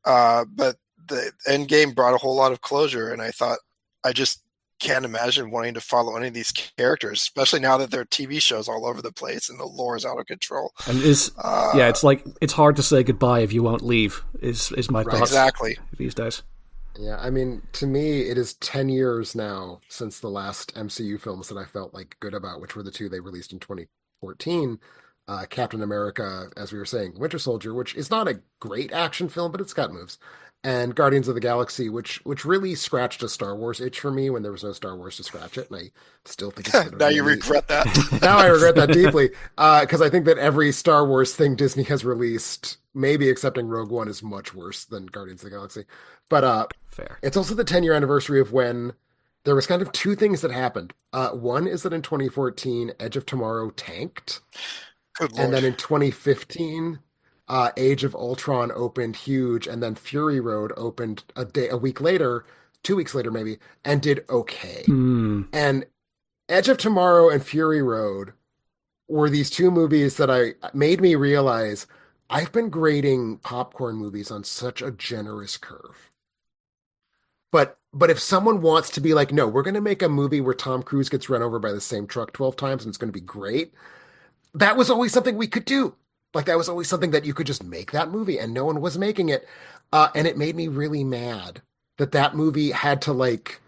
But the Endgame brought a whole lot of closure, and I thought I just can't imagine wanting to follow any of these characters, especially now that there are TV shows all over the place and the lore is out of control. and yeah, Uh, it's like it's hard to say goodbye if you won't leave. Is my Right. thoughts exactly. these days. Yeah, I mean, to me, it is 10 years now since the last MCU films that I felt like good about, which were the two they released in 2014. Captain America, as we were saying, Winter Soldier, which is not a great action film, but it's got moves, and Guardians of the Galaxy, which really scratched a Star Wars itch for me when there was no Star Wars to scratch it, and I still think it's going to Now be a you neat. regret that. Now I regret that deeply because I think that every Star Wars thing Disney has released, maybe excepting Rogue One, is much worse than Guardians of the Galaxy. But Fair. it's also the 10-year anniversary of when there was kind of two things that happened. One is that in 2014, Edge of Tomorrow tanked, Good and lord. then in 2015, Age of Ultron opened huge, and then Fury Road opened a week later, 2 weeks later maybe, and did okay. Hmm. And Edge of Tomorrow and Fury Road were these two movies that I made me realize I've been grading popcorn movies on such a generous curve. But if someone wants to be like, no, we're going to make a movie where Tom Cruise gets run over by the same truck 12 times and it's going to be great, that was always something we could do. Like that was always something that you could just make that movie and no one was making it. And it made me really mad that that movie had to like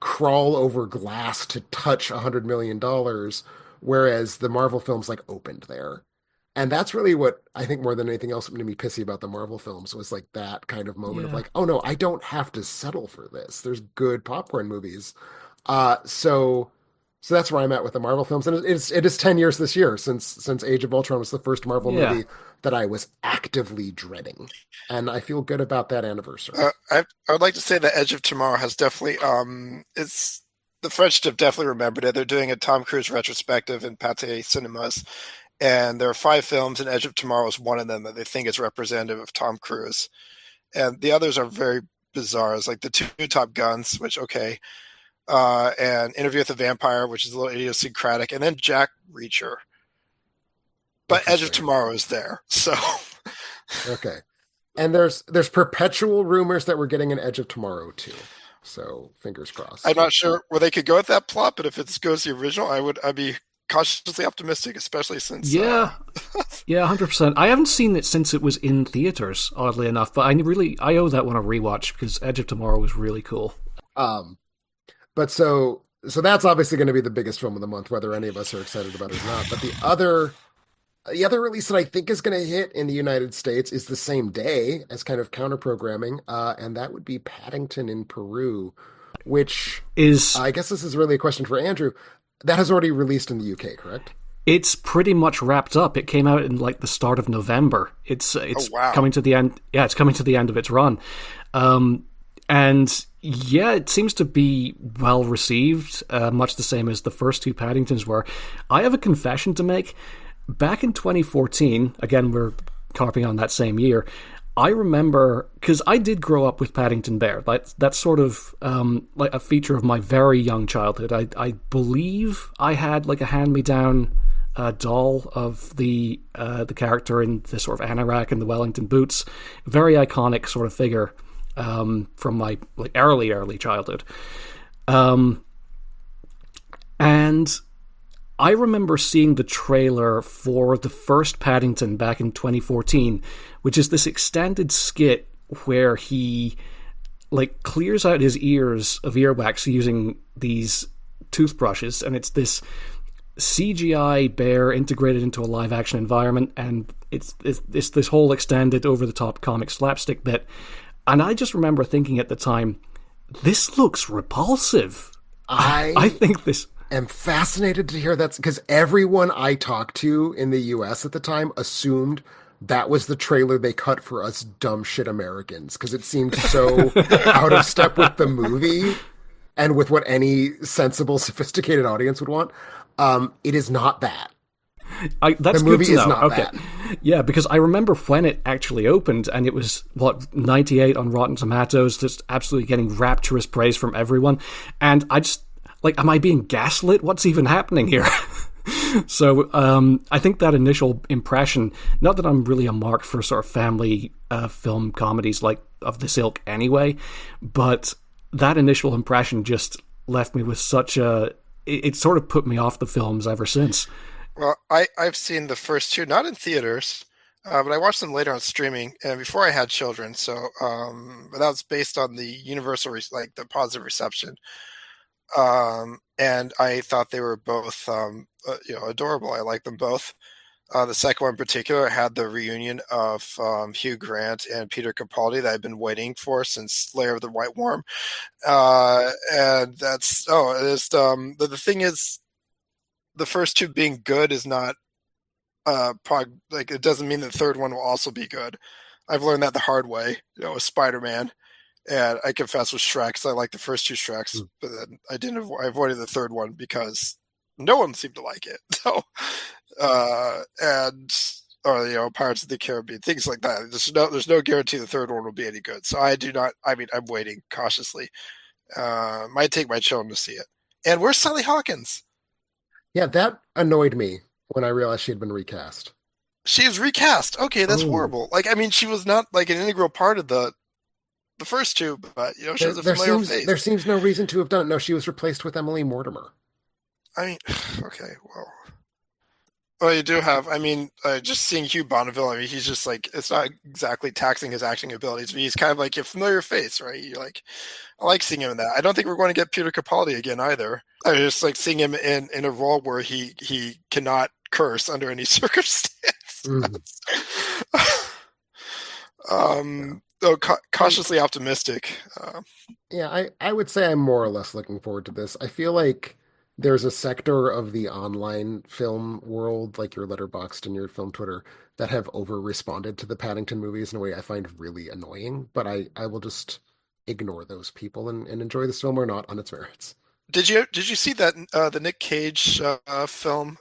crawl over glass to touch $100 million, whereas the Marvel films like opened there. And that's really what I think more than anything else made me pissy about the Marvel films was like that kind of moment of Yeah. like, oh no, I don't have to settle for this. There's good popcorn movies. So So that's where I'm at with the Marvel films, and it is 10 years this year since Age of Ultron was the first Marvel Yeah. movie that I was actively dreading, and I feel good about that anniversary. I would like to say that Edge of Tomorrow has definitely it's the French have definitely remembered it. They're doing a Tom Cruise retrospective in Pathé Cinemas, and there are 5 films, and Edge of Tomorrow is one of them that they think is representative of Tom Cruise, and the others are very bizarre. It's like the two Top Guns, which okay, and Interview with the Vampire, which is a little idiosyncratic, and then Jack Reacher. But Edge of Interesting. Tomorrow is there, so Okay. And there's perpetual rumors that we're getting an Edge of Tomorrow too. So fingers I'm crossed. not sure where they could go with that plot. But if it goes the original, I'd be cautiously optimistic, especially since Yeah. Yeah, 100%. I haven't seen it since it was in theaters, oddly enough, but I owe that one a rewatch because Edge of Tomorrow was really cool. Um, but so that's obviously going to be the biggest film of the month, whether any of us are excited about it or not. But the other release that I think is going to hit in the United States is the same day as kind of counter programming, and that would be Paddington in Peru, which Is I guess this is really a question for Andrew. That has already released in the UK, correct? It's pretty much wrapped up. It came out in like the start of November. oh It's wow, coming to the end. Yeah, it's coming to the end of its run. And yeah, it seems to be well received, much the same as the first two Paddingtons were. I have a confession to make. Back in 2014, again, we're carping on that same year. I remember because I did grow up with Paddington Bear. That's sort of like a feature of my very young childhood. I believe I had like a hand-me-down doll of the character in the sort of anorak and the Wellington boots. Very iconic sort of figure from my like early childhood. And I remember seeing the trailer for the first Paddington back in 2014, which is this extended skit where he like clears out his ears of earwax using these toothbrushes, and it's this CGI bear integrated into a live action environment, and it's this whole extended over the top comic slapstick bit. And I just remember thinking at the time, this looks repulsive. I I think this. am fascinated to hear that because everyone I talked to in the US at the time assumed that was the trailer they cut for us dumb shit Americans because it seemed so out of step with the movie and with what any sensible, sophisticated audience would want. It is not that. The That's good movie to is know. not Okay. that. Yeah, because I remember when it actually opened and it was, 98 on Rotten Tomatoes, just absolutely getting rapturous praise from everyone. And I just, like, am I being gaslit? What's even happening here? So I think that initial impression, not that I'm really a mark for sort of family film comedies like of this ilk anyway, but that initial impression just left me with such a, it sort of put me off the films ever since. well I've seen the first two not in theaters, but I watched them later on streaming and before I had children. So but that was based on the universal like the positive reception. And I thought they were both, adorable. I like them both. The second one in particular had the reunion of Hugh Grant and Peter Capaldi that I've been waiting for since Lair of the White Worm. And that's it is the thing is the first two being good is not like it doesn't mean the third one will also be good. I've learned that the hard way, with Spider-Man. And I confess with Shrek, 'cause I like the first two Shreks, Mm. but then I avoided the third one because no one seemed to like it. So, and or Pirates of the Caribbean, things like that. There's no guarantee the third one will be any good. So I do not. I mean, I'm waiting cautiously. Might take my children to see it. And where's Sally Hawkins? Yeah, that annoyed me when I realized she had been recast. She is recast. Okay, that's Oh, horrible. Like, I mean, she was not like an integral part of the first two, but she There, was a there familiar seems face. there seems no reason to have done it. No, she was replaced with Emily Mortimer. I mean, okay, well, you do have. I mean, just seeing Hugh Bonneville. I mean, he's just like it's not exactly taxing his acting abilities, but he's kind of like a familiar face, right? You're like, I like seeing him in that. I don't think we're going to get Peter Capaldi again either. I just like seeing him in a role where he cannot curse under any circumstance. Mhm. Yeah. Cautiously optimistic. Yeah, I would say I'm more or less looking forward to this. I feel like there's a sector of the online film world, like your Letterboxd and your film Twitter, that have over responded to the Paddington movies in a way I find really annoying. But I will just ignore those people and enjoy this film or not on its merits. Did you see that the Nick Cage film?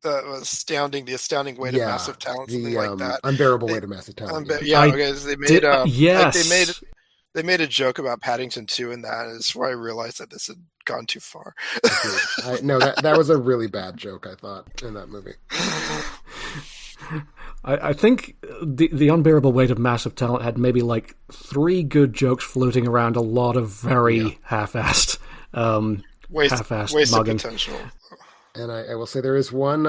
The astounding weight of Yeah, massive talent, something the like that. unbearable They, weight of massive talent. Yeah, yeah, I okay, so they made did. Yes. they made a joke about Paddington 2 in that, and it's where I realized that this had gone too far. agreed. I no that was a really bad joke, I thought, in that movie. I think the unbearable weight of massive talent had maybe like three good jokes floating around, a lot of Yeah. very half-assed, half-assed Wasted mugging. potential. And I will say there is one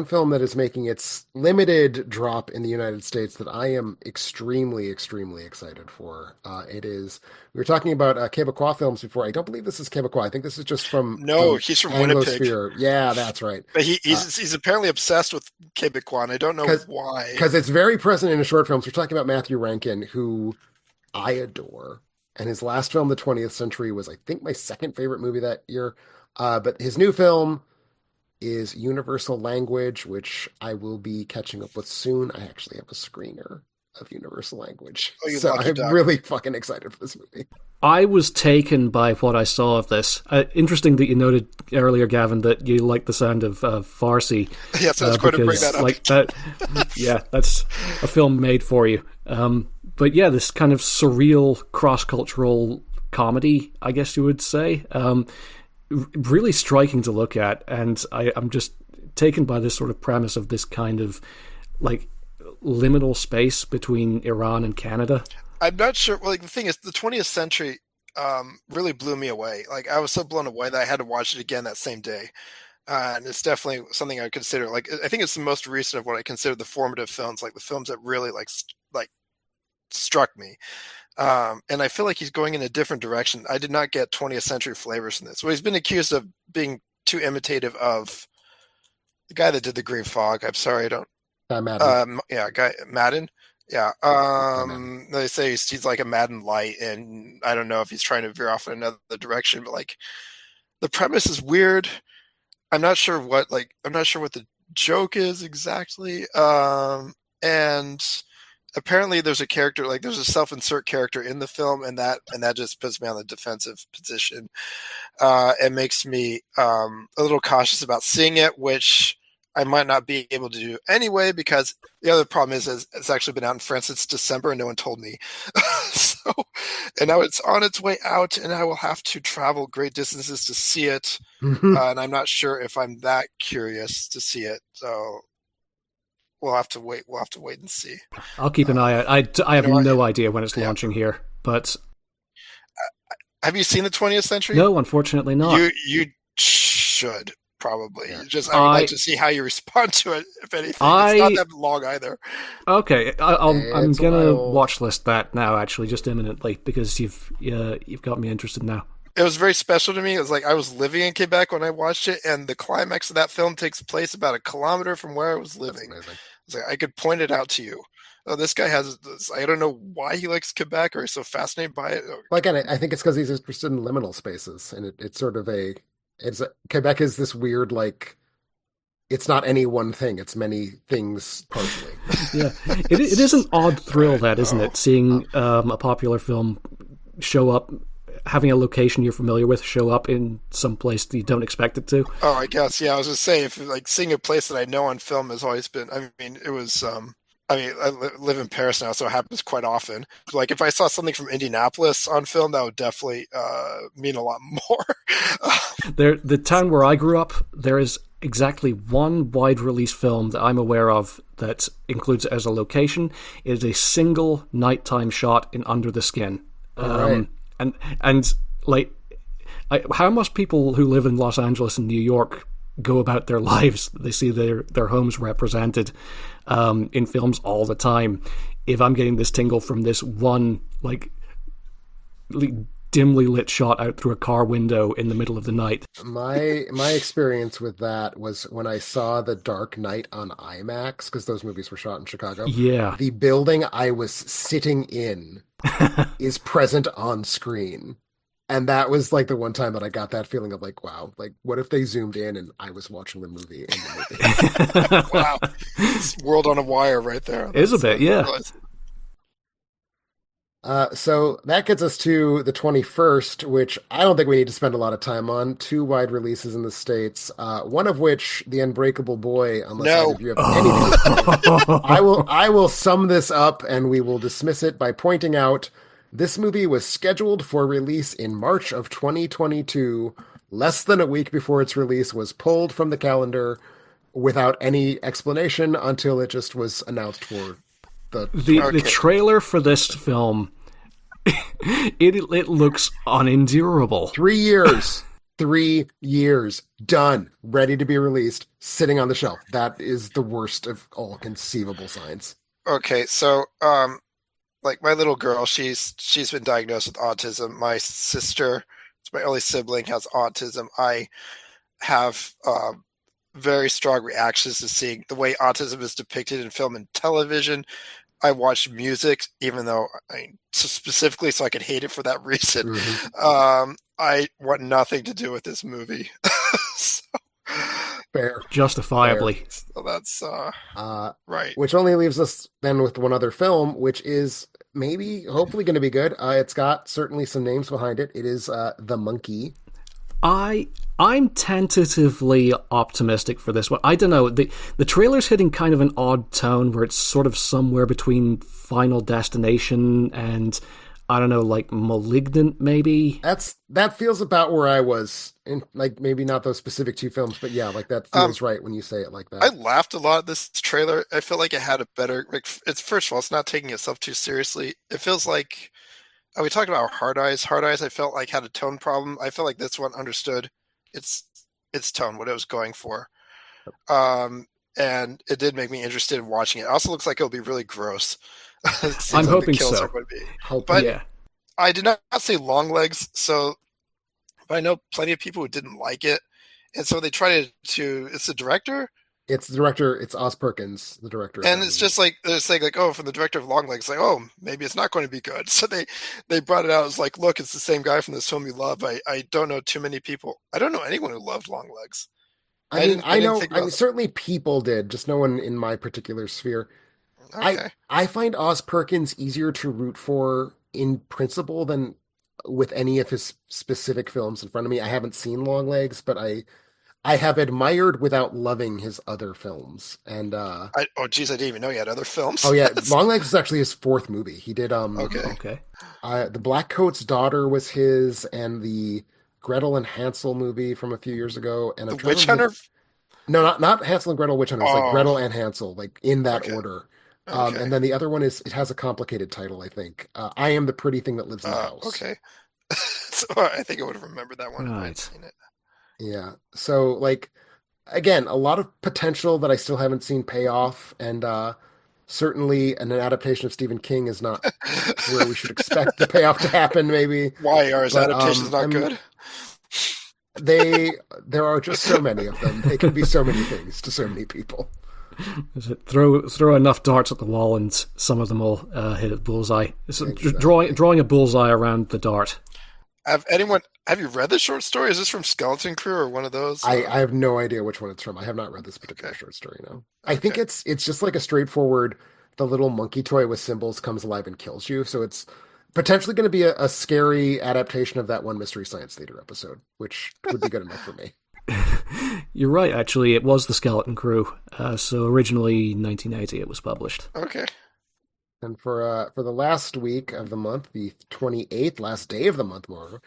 film that is making its limited drop in the United States that I am extremely, extremely excited for. It is we were talking about Quebecois films before. I don't believe this is Quebecois. I think this is just No, from he's from Winnipeg, Anglosphere. Yeah, that's right. but Uh, he's apparently obsessed with Quebecois, and I don't know because why. because it's very present in his short films. We're talking about Matthew Rankin, who I adore, and his last film, The 20th Century, was I think my second favorite movie that year. But his new film is Universal Language, which I will be catching up with soon. I actually have a screener of Universal Language. Oh, you So lucky I'm duck. really fucking excited for this movie. I was taken by what I saw of this. Interesting that you noted earlier, Gavin, that you like the sound of Farsi, Yes, I was going to bring because that up. like that, yeah, that's a film made for you. But yeah, this kind of surreal cross-cultural comedy, I guess you would say, really striking to look at, and I'm just taken by this sort of premise of this kind of like liminal space between Iran and Canada. I'm not sure. Well, like the thing is, the 20th century really blew me away. Like I was so blown away that I had to watch it again that same day. And it's definitely something I consider. Like I think it's the most recent of what I consider the formative films, like the films that really like struck me. And I feel like he's going in a different direction. I did not get 20th century flavors in this. Well, he's been accused of being too imitative of the guy that did the Green Fog. I'm sorry, I don't. Madden. Yeah, guy Madden. Yeah. Yeah, Madden. They say he's like a Madden light, and I don't know if he's trying to veer off in another direction, but like the premise is weird. I'm not sure what the joke is exactly. And apparently there's a character, like there's a self-insert character in the film, and that just puts me on the defensive position. It makes me a little cautious about seeing it, which I might not be able to do anyway, because the other problem is it's actually been out in France since December and no one told me. So, and now it's on its way out, and I will have to travel great distances to see it. And I'm not sure if I'm that curious to see it. So we'll have to wait. We'll have to wait and see. I'll keep an eye out. I have You know, no idea when it's yeah. launching here, but Have you seen the 20th century? no, unfortunately not. You should probably. Yeah. Just I would like to see how you respond to it. If anything, it's not that long either. Okay, I'm It's a gonna while. watch list that now, actually, just imminently, because you've got me interested now. It was very special to me. It was like I was living in Quebec when I watched it, and the climax of that film takes place about a kilometer from where I was That's living. amazing. It's like I could point it out to you. Oh, this guy has this. I don't know why he likes Quebec or he's so fascinated by it. Well, again, I think it's because he's interested in liminal spaces, and it's sort of Quebec is this weird like it's not any one thing; it's many things partially. Yeah, it is an odd thrill, that isn't Oh, it? Seeing a popular film show up, having a location you're familiar with show up in some place that you don't expect it to. oh, I guess yeah. I was just saying, if like seeing a place that I know on film has always been. I mean, it was. I mean, I live in Paris now, so it happens quite often. Like if I saw something from Indianapolis on film, that would definitely mean a lot more. The town where I grew up, there is exactly one wide release film that I'm aware of that includes it as a location. It is a single nighttime shot in Under the Skin. Right. And like, how must people who live in Los Angeles and New York go about their lives? They see their homes represented in films all the time. If I'm getting this tingle from this one like dimly lit shot out through a car window in the middle of the night. My experience with that was when I saw The Dark Knight on IMAX, because those movies were shot in Chicago. Yeah. The building I was sitting in is present on screen. And that was like the one time that I got that feeling of like, wow, like what if they zoomed in and I was watching the movie in the movie? Wow, it's world on a wire right there. Is a bit, yeah. So that gets us to the 21st, which I don't think we need to spend a lot of time on. Two wide releases in the States, one of which, The Unbreakable Boy, unless either No. of you have anything to say. I will sum this up and we will dismiss it by pointing out this movie was scheduled for release in March of 2022. Less than a week before its release was pulled from the calendar without any explanation until it just was announced for the The trailer for this film, it looks unendurable. 3 years. 3 years. Done. Ready to be released. Sitting on the shelf. That is the worst of all conceivable signs. Okay, so like my little girl, she's been diagnosed with autism. My sister, it's my only sibling, has autism. I have very strong reactions to seeing the way autism is depicted in film and television. I watch music, even though specifically so I could hate it for that reason. Mm-hmm. I want nothing to do with this movie. So, Fair. Justifiably. Fair. So that's right. Which only leaves us then with one other film, which is maybe, hopefully going to be good. It's got certainly some names behind it. It is The Monkey. I'm tentatively optimistic for this one. I don't know. The trailer's hitting kind of an odd tone where it's sort of somewhere between Final Destination and, I don't know, like Malignant, maybe? That feels about where I was. In, like, maybe not those specific two films, but yeah, like that feels right when you say it like that. I laughed a lot at this trailer. I feel like it had a better, like, it's, first of all, it's not taking itself too seriously. It feels like, we talked about Hard Eyes. Hard Eyes, I felt like had a tone problem. I felt like this one understood its tone, what it was going for. And it did make me interested in watching it. It also looks like it'll be really gross. I'm hoping so. But yeah. I did not say long legs, but I know plenty of people who didn't like it. And so they tried to it's the director? It's the director, it's Oz Perkins, the director. And it's just like they're saying like, oh, from the director of Long Legs, like, oh, maybe it's not going to be good. So they brought it out as like, look, it's the same guy from this film you love. I don't know too many people. I don't know anyone who loved Long Legs. I mean, certainly people did, just no one in my particular sphere. Okay. I find Oz Perkins easier to root for in principle than with any of his specific films in front of me. I haven't seen Long Legs, but I have admired without loving his other films. And oh geez, I didn't even know he had other films. Oh yeah, Long Legs is actually his fourth movie. He did Okay. The Black Coat's Daughter was his, and the Gretel and Hansel movie from a few years ago, and the Witch Hunter. No, not Hansel and Gretel Witch Hunter. It's like Gretel and Hansel, like in that order. And then the other one it has a complicated title, I think. I Am the Pretty Thing That Lives in the House. Okay. So I think I would have remembered that one if I'd seen it. Yeah. So, like, again, a lot of potential that I still haven't seen pay off, and certainly an adaptation of Stephen King is not where we should expect the payoff to happen, maybe. Why are his adaptations not good? There are just so many of them. They can be so many things to so many people. Throw enough darts at the wall and some of them will hit a bullseye. Exactly. Drawing a bullseye around the dart. Have you read the short story? Is this from Skeleton Crew or one of those? I have no idea which one it's from. I have not read this particular short story, no. I think it's just like a straightforward, the little monkey toy with symbols comes alive and kills you. So it's potentially going to be a scary adaptation of that one Mystery Science Theater episode, which would be good enough for me. You're right, actually. It was the Skeleton Crew. So originally 1980 it was published. Okay. And for the last week of the month, the 28th, last day of the month, moreover,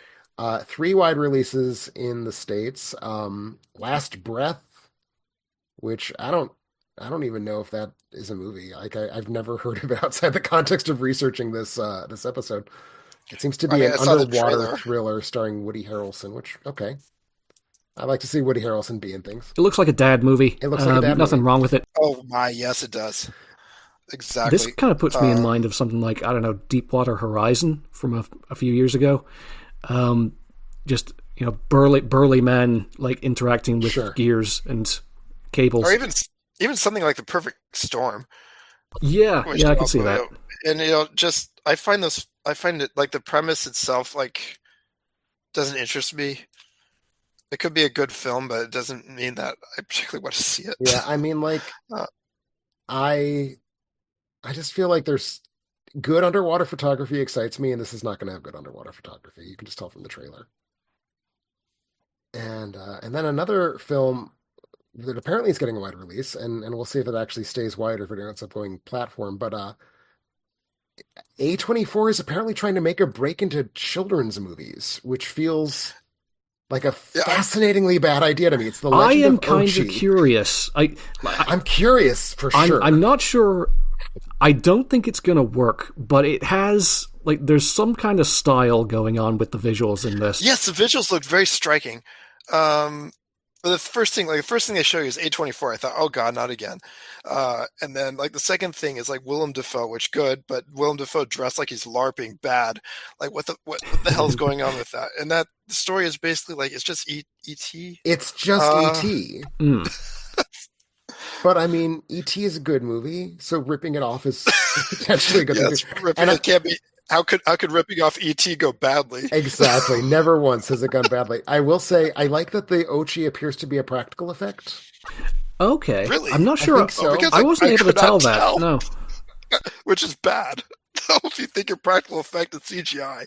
3 wide releases in the States. Last Breath, which I don't even know if that is a movie. Like I've never heard of it outside the context of researching this episode. It seems to be an underwater thriller starring Woody Harrelson, which, okay. I like to see Woody Harrelson be in things. It looks like a dad movie. It looks like a dad nothing movie. wrong with it. Oh my, yes it does. Exactly. This kind of puts me in mind of something like, I don't know, Deepwater Horizon from a few years ago. Just, burly men like interacting with gears and cables. Or even something like The Perfect Storm. Yeah, I can see that. And I find it like the premise itself, like doesn't interest me. It could be a good film, but it doesn't mean that I particularly want to see it. Yeah, I mean, like, Uh, I I just feel like there's good underwater photography excites me, and this is not going to have good underwater photography. You can just tell from the trailer. And then another film that apparently is getting a wide release, and we'll see if it actually stays wide or if it ends up going platform. But A24 is apparently trying to make a break into children's movies, which feels like a yeah, fascinatingly bad idea to me. It's the I Legend am of kind of Ochi. curious. I'm curious for sure. I'm not sure. I don't think it's going to work, but it has, like, there's some kind of style going on with the visuals in this. yes, the visuals look very striking. But the first thing they show you is A24. I thought, oh god, not again. And then like the second thing is like Willem Dafoe, which good, but Willem Dafoe dressed like he's LARPing, bad. Like what the hell's going on with that? And that the story is basically like it's just E.T. It's just E.T. Mm. But I mean, E.T. is a good movie, so ripping it off is potentially a good Yes, thing. And it can't be. How could ripping off E.T. go badly? exactly, never once has it gone badly. I will say, I like that the Ochi appears to be a practical effect. Okay. Really? I'm not I sure. think so. Because I wasn't able to could not tell that. No. which is bad. If you think your practical effect is CGI,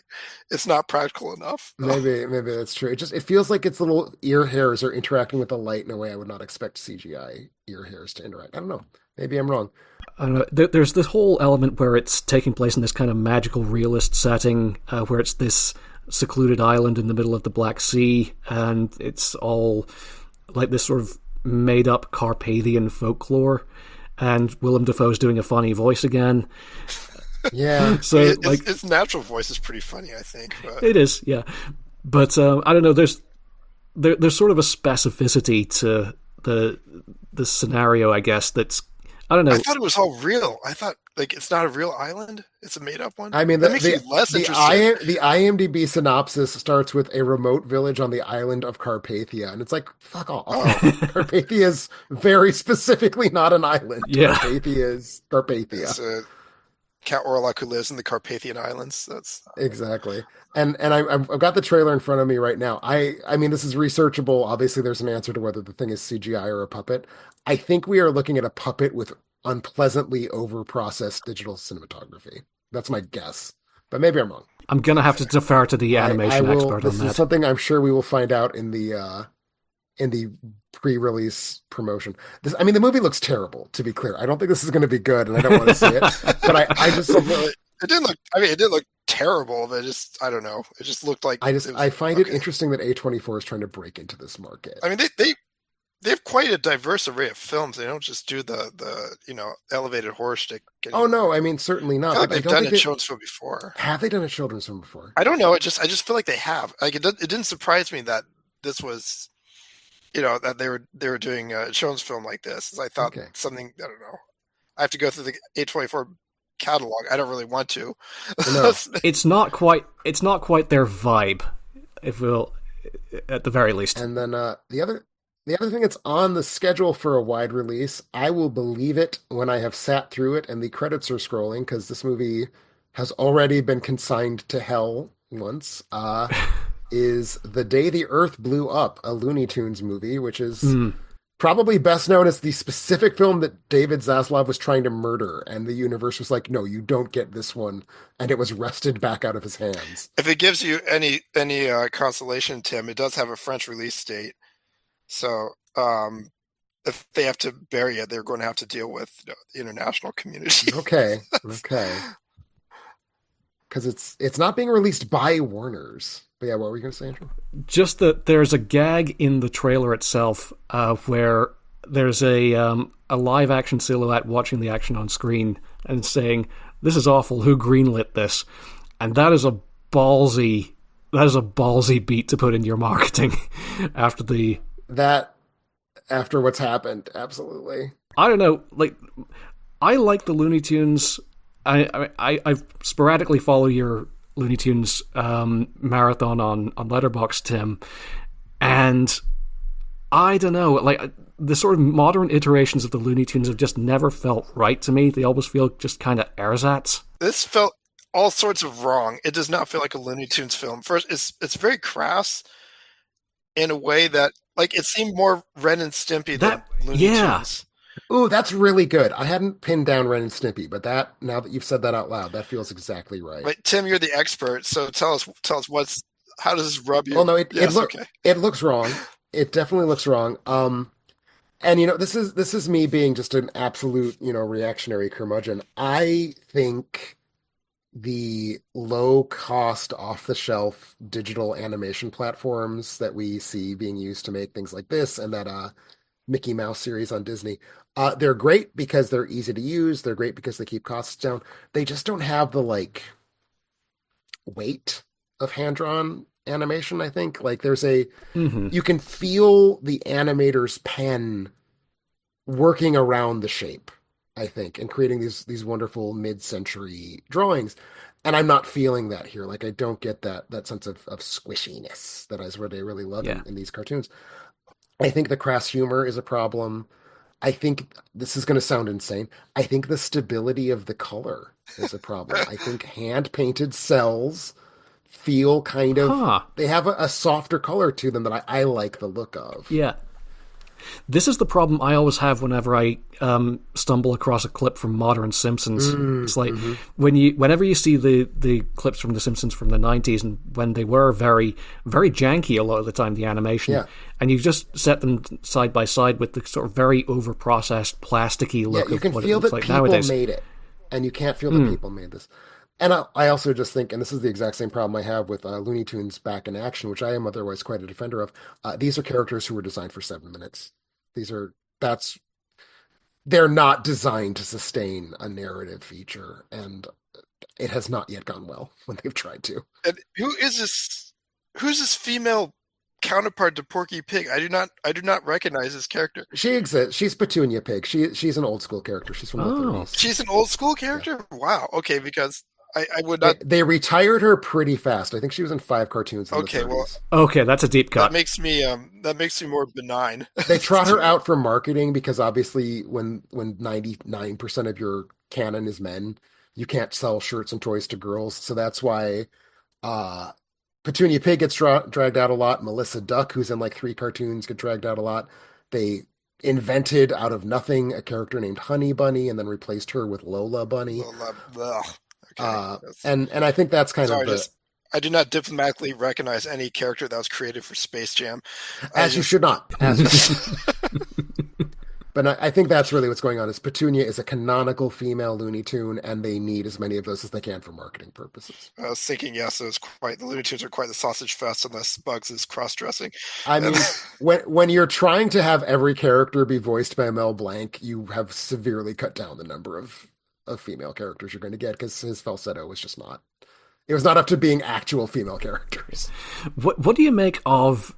it's not practical enough. Maybe that's true. It feels like its little ear hairs are interacting with the light in a way I would not expect CGI ear hairs to interact. I don't know. Maybe I'm wrong. I don't know. There's this whole element where it's taking place in this kind of magical realist setting, where it's this secluded island in the middle of the Black Sea, and it's all like this sort of made-up Carpathian folklore. And Willem Dafoe's doing a funny voice again. Yeah. So its natural voice is pretty funny, I think. But. It is, yeah. But I don't know. There's sort of a specificity to the scenario, I guess. That's, I don't know. I thought it was all real. I thought like it's not a real island; it's a made-up one. I mean, that makes me less interested. The IMDb synopsis starts with a remote village on the island of Carpathia, and it's like, fuck off. Oh. Carpathia is very specifically not an island. Yeah. Carpathia is Carpathia. It's a Cat Orlok who lives in the Carpathian Islands. That's exactly. And I've got the trailer in front of me right now. I mean, this is researchable. Obviously, there's an answer to whether the thing is CGI or a puppet. I think we are looking at a puppet with unpleasantly over-processed digital cinematography. That's my guess, but maybe I'm wrong. I'm gonna have to defer to the animation expert this on that. is something I'm sure we will find out in the pre-release promotion. I mean, the movie looks terrible, to be clear. I don't think this is going to be good, and I don't want to see it. But I just it didn't look. I mean, it didn't look terrible. But I don't know. It just looked like I find it interesting that A24 is trying to break into this market. I mean, they have quite a diverse array of films. They don't just do the elevated horror stick anymore. Oh no, I mean certainly not. I feel like they've done a children's film before. Have they done a children's film before? I don't know. I just feel like they have. Like it didn't surprise me that this was, that they were doing a children's film like this. I thought something. I don't know. I have to go through the A24 catalog. I don't really want to. No. It's not quite their vibe, if we'll, at the very least. And then the other thing that's on the schedule for a wide release, I will believe it when I have sat through it and the credits are scrolling, because this movie has already been consigned to hell once, is The Day the Earth Blew Up, a Looney Tunes movie, which is probably best known as the specific film that David Zaslav was trying to murder, and the universe was like, no, you don't get this one, and it was wrested back out of his hands. If it gives you any consolation, Tim, it does have a French release date. So if they have to bury it, they're going to have to deal with the international community. Okay. Because it's not being released by Warner's. But yeah, what were you going to say, Andrew? Just that there's a gag in the trailer itself where there's a live action silhouette watching the action on screen and saying, "This is awful. Who greenlit this?" And that is a ballsy beat to put in your marketing after what's happened. Absolutely. I don't know. Like, I like the Looney Tunes. I sporadically follow your Looney Tunes marathon on Letterboxd, Tim, and I don't know. Like, the sort of modern iterations of the Looney Tunes have just never felt right to me. They always feel just kind of ersatz. This felt. all sorts of wrong. It does not feel like a Looney Tunes film. First, it's very crass in a way that like it seemed more Ren and Stimpy than That Looney yeah, Tunes. Ooh, that's really good. I hadn't pinned down Ren and Snippy, but that now that you've said that out loud, that feels exactly right. But Tim, you're the expert, so tell us what's how does this rub Well, you? no, Yes, okay. it looks wrong. It definitely looks wrong. And this is me being just an absolute, reactionary curmudgeon. I think the low cost off the shelf digital animation platforms that we see being used to make things like this and that Mickey Mouse series on Disney, they're great because they're easy to use. They're great because they keep costs down. They just don't have the like weight of hand-drawn animation, I think. Like hmm you can feel the animator's pen working around the shape, I think, and creating these wonderful mid-century drawings. And I'm not feeling that here. Like I don't get that sense of squishiness that is what I really love yeah. in these cartoons. I think the crass humor is a problem. I think this is going to sound insane. I think the stability of the color is a problem. I think hand painted cells feel kind of Huh. they have a softer color to them that I like the look of. Yeah. This is the problem I always have whenever I stumble across a clip from modern Simpsons. It's like Mm-hmm. whenever you see the clips from the Simpsons from the '90s, and when they were very very janky a lot of the time, the animation, Yeah. and you just set them side by side with the sort of very over processed plasticky Yeah, look you of can what it feel looks that like people nowadays. made it, and you can't feel that people made this. And I also just think, and this is the exact same problem I have with Looney Tunes back in action, which I am otherwise quite a defender of. These are characters who were designed for 7 minutes. These are that's they're not designed to sustain a narrative feature, and it has not yet gone well when they've tried to. And who is this? Who's this female counterpart to Porky Pig? I do not recognize this character. She exists. She's Petunia Pig. She's an old school character. She's from the Oh, 30s. She's an old school Yeah. character. Wow. Okay, because I would They not. they retired her pretty fast. I think she was in 5 cartoons in the Okay, well 30s. okay, that's a deep that cut. makes me that makes me more benign They trot her to it. out for marketing because obviously when 99% of your canon is men, you can't sell shirts and toys to girls. So that's why uh Petunia Pig gets dragged out a lot. Melissa Duck, who's in like 3 cartoons, get dragged out a lot. They invented out of nothing a character named Honey Bunny and then replaced her with Lola Bunny. Ugh. Okay, that's And I think that's kind of sorry. the Just I do not diplomatically recognize any character that was created for Space Jam. I as you just should not, as you should not. But I think that's really what's going on. Is Petunia is a canonical female Looney Tune, and they need as many of those as they can for marketing purposes. I was thinking, yes, it was quite the Looney Tunes are quite the sausage fest unless Bugs is cross dressing, I and mean, when you're trying to have every character be voiced by Mel Blanc, you have severely cut down the number of female characters you're going to get because his falsetto was just not. It was not up to being actual female characters. What do you make of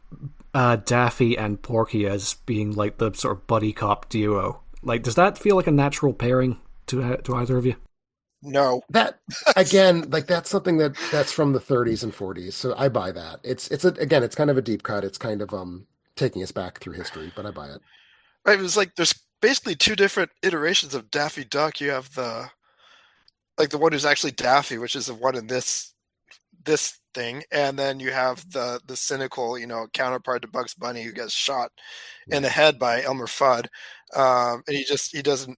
Daffy and Porky as being like the sort of buddy cop duo? Like, does that feel like a natural pairing to either of you? no, That again, like that's something that's from the 30s and 40s, so I buy that. Again, it's kind of a deep cut. It's kind of taking us back through history, but I buy it. right? It was like there's basically two different iterations of Daffy Duck. You have the one who's actually Daffy, which is the one in this thing, and then you have the cynical, counterpart to Bugs Bunny who gets shot in Yeah. the head by Elmer Fudd, and he doesn't.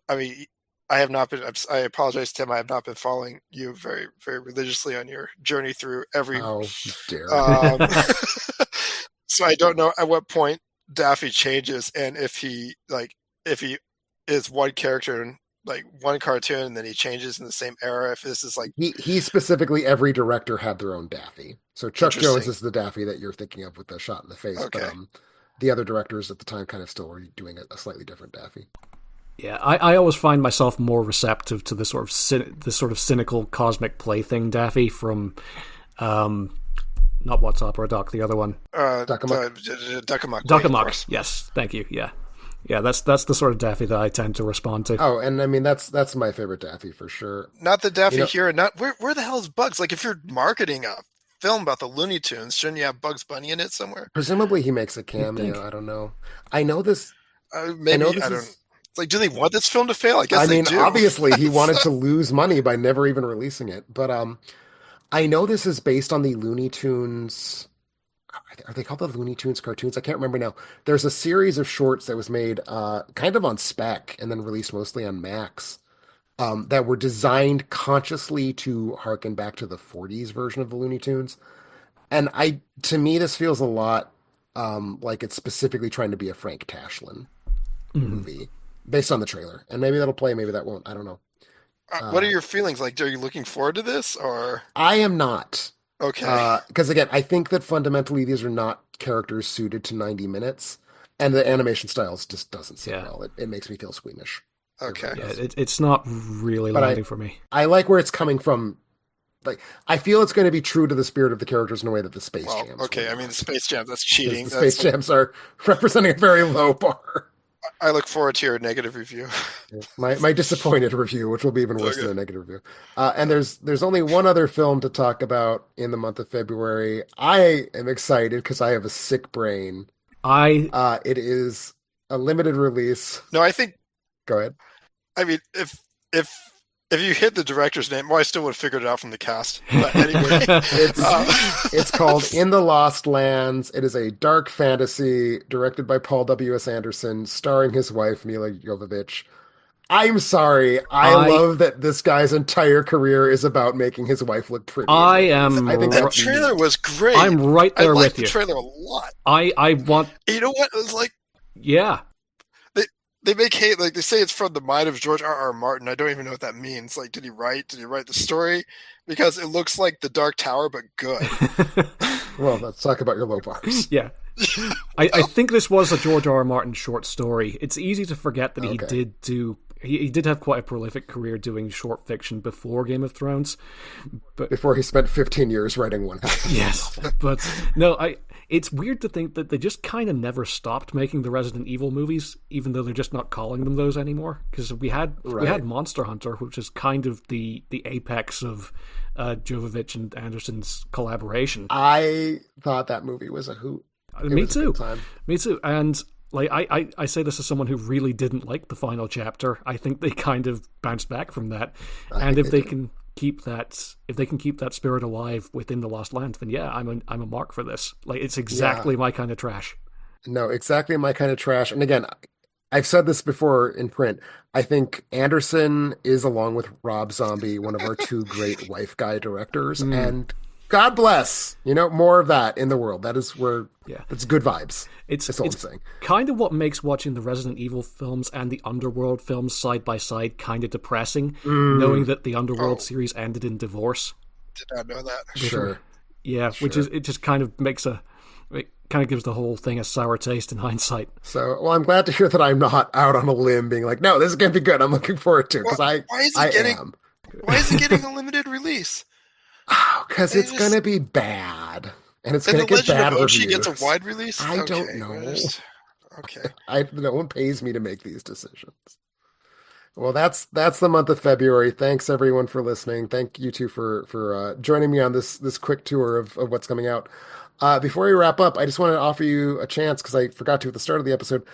I mean, I have not been. I apologize, Tim. I have not been following you very very religiously on your journey through every. How dare you? Um, so I don't know at what point Daffy changes, and if he is one character in like one cartoon, and then he changes in the same era. If this is like He specifically every director had their own Daffy. So Chuck Jones interesting. is the Daffy that you're thinking of with the shot in the face, but Okay. the other directors at the time kind of still were doing a slightly different Daffy. Yeah, I always find myself more receptive to the sort of the sort of cynical cosmic plaything Daffy from not What's Opera Doc, the other one. Duck 'em up. Duck 'em Up, Duck of 'em Up. course. Yes, thank you. Yeah. Yeah, that's the sort of Daffy that I tend to respond to. Oh, and I mean that's my favorite Daffy for sure. Not the You Daffy know, here, and not where the hell is Bugs? Like if you're marketing a film about the Looney Tunes, shouldn't you have Bugs Bunny in it somewhere? presumably he makes a You'd think. cameo. I don't know. I know this. I know Maybe this I don't. is. It's like, do they want this film to fail? I guess I they mean, do. obviously he So, wanted to lose money by never even releasing it. But I know this is based on the Looney Tunes. Are they called the Looney Tunes cartoons? I can't remember now. There's a series of shorts that was made kind of on spec and then released mostly on Max that were designed consciously to harken back to the 40s version of the Looney Tunes. And to me, this feels a lot like it's specifically trying to be a Frank Tashlin movie based on the trailer. And maybe that'll play, maybe that won't. I don't know. what are Uh, your feelings? Like, are you looking forward to this, or I am not. okay? Because again, I think that fundamentally these are not characters suited to 90 minutes, and the animation styles just doesn't sit Yeah. well. It makes me feel squeamish. It Okay. really Yeah, does. it's not really But landing for me. I like where it's coming from. Like, I feel it's going to be true to the spirit of the characters in a way that the Space Well, Jams were okay. I mean, the not. Space Jam, that's Because cheating. the That's Space like, Jams are representing a very low bar. I look forward to your negative review. My disappointed review, which will be even worse than Okay. a negative review. And there's only one other film to talk about in the month of February. I am excited because I have a sick brain. I It is a limited release. No, I think. Go ahead. I mean, if if you hit the director's name, well, I still would have figured it out from the cast. But anyway, It's uh, it's called In the Lost Lands. It is a dark fantasy directed by Paul W.S. Anderson, starring his wife Mila Jovovich. I'm sorry. I I love that this guy's entire career is about making his wife look pretty in I movies. am I think that that's r- trailer neat. was great. I'm right I there liked with the you. trailer a lot. I want And you know what? It was like yeah. they they make hate like they say it's from the mind of George R. Martin. I don't even know what that means. Like, did he write? Did he write the story? Because it looks like The Dark Tower, but good. Well, let's talk about your low bars. Yeah. I think this was a George R. R. Martin short story. It's easy to forget that Okay. he did have quite a prolific career doing short fiction before Game of Thrones. But Before he spent 15 years writing one. yes, but no, it's weird to think that they just kind of never stopped making the Resident Evil movies, even though they're just not calling them those anymore. Because we had Right. Monster Hunter, which is kind of the apex of Jovovich and Anderson's collaboration. I thought that movie was a hoot. It Me was a too. good time. Me too. And like I say this as someone who really didn't like the final chapter. I think they kind of bounced back from that. I And think if they they did. can keep that spirit alive within the Lost Lands, then yeah, I'm a mark for this. Like it's exactly my kind of trash. No, exactly my kind of trash. And again, I've said this before in print. I think Anderson is, along with Rob Zombie, one of our two great wife guy directors. Mm, And God bless, more of that in the world. yeah. That's good vibes. It's That's all I'm it's saying. kind of what makes watching the Resident Evil films and the Underworld films side by side kind of depressing, knowing that the Underworld Oh, series ended in divorce. did not know that. Sure. Yeah, which Sure. is it just kind of it kind of gives the whole thing a sour taste in hindsight. So, well, I'm glad to hear that I'm not out on a limb being like, no, this is going to be good. I'm looking forward to it Why, because I, why is I it getting? am. Why is it getting a limited release? Because They it's going just to be bad. And it's and going the to get Legend of bad Ochi gets a reviews. wide release. I don't Okay, know. okay. No one pays me to make these decisions. Well, that's the month of February. Thanks everyone for listening. Thank you two for joining me on this quick tour of what's coming out. Before we wrap up, I just wanted to offer you a chance because I forgot to at the start of the episode.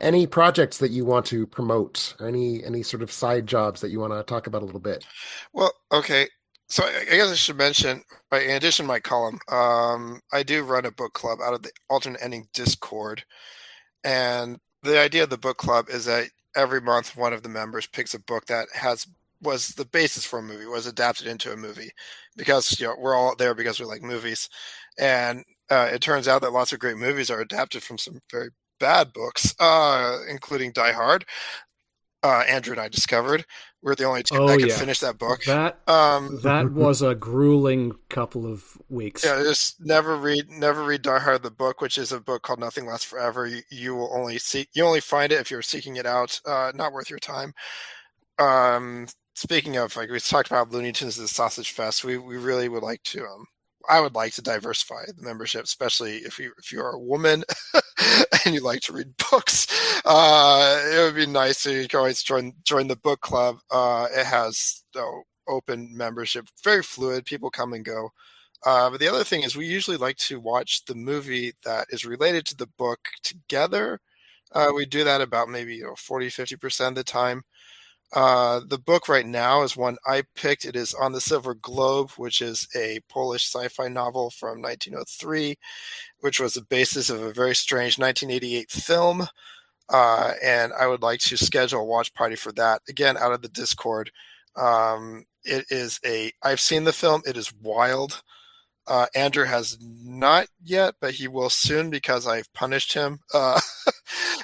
Any projects that you want to promote, or any sort of side jobs that you want to talk about a little bit? Well, okay. So I guess I should mention, right, in addition to my column, I do run a book club out of the alternate ending Discord. And the idea of the book club is that every month one of the members picks a book that was the basis for a movie, was adapted into a movie, because we're all there because we like movies, and it turns out that lots of great movies are adapted from some very bad books, including Die Hard. Andrew and I discovered we're the only two Oh that could yeah, finish that book. that Um, that was a grueling couple of weeks. Yeah, just never read Die Hard the book, which is a book called Nothing Lasts Forever. You will you only find it if you're seeking it out. Not worth your time. Speaking of, like we talked about Looney Tunes the Sausage Fest, we really would like to. I would like to diversify the membership, especially if you are a woman and you like to read books. It would be nice. You can always join the book club. It has open membership, very fluid. People come and go. But the other thing is we usually like to watch the movie that is related to the book together. We do that about maybe 40, 50% of the time. The book right now is one I picked. It is On the Silver Globe, which is a Polish sci-fi novel from 1903, which was the basis of a very strange 1988 film. And I would like to schedule a watch party for that, again, out of the Discord. I've seen the film. It is wild. Andrew has not yet, but he will soon because I've punished him.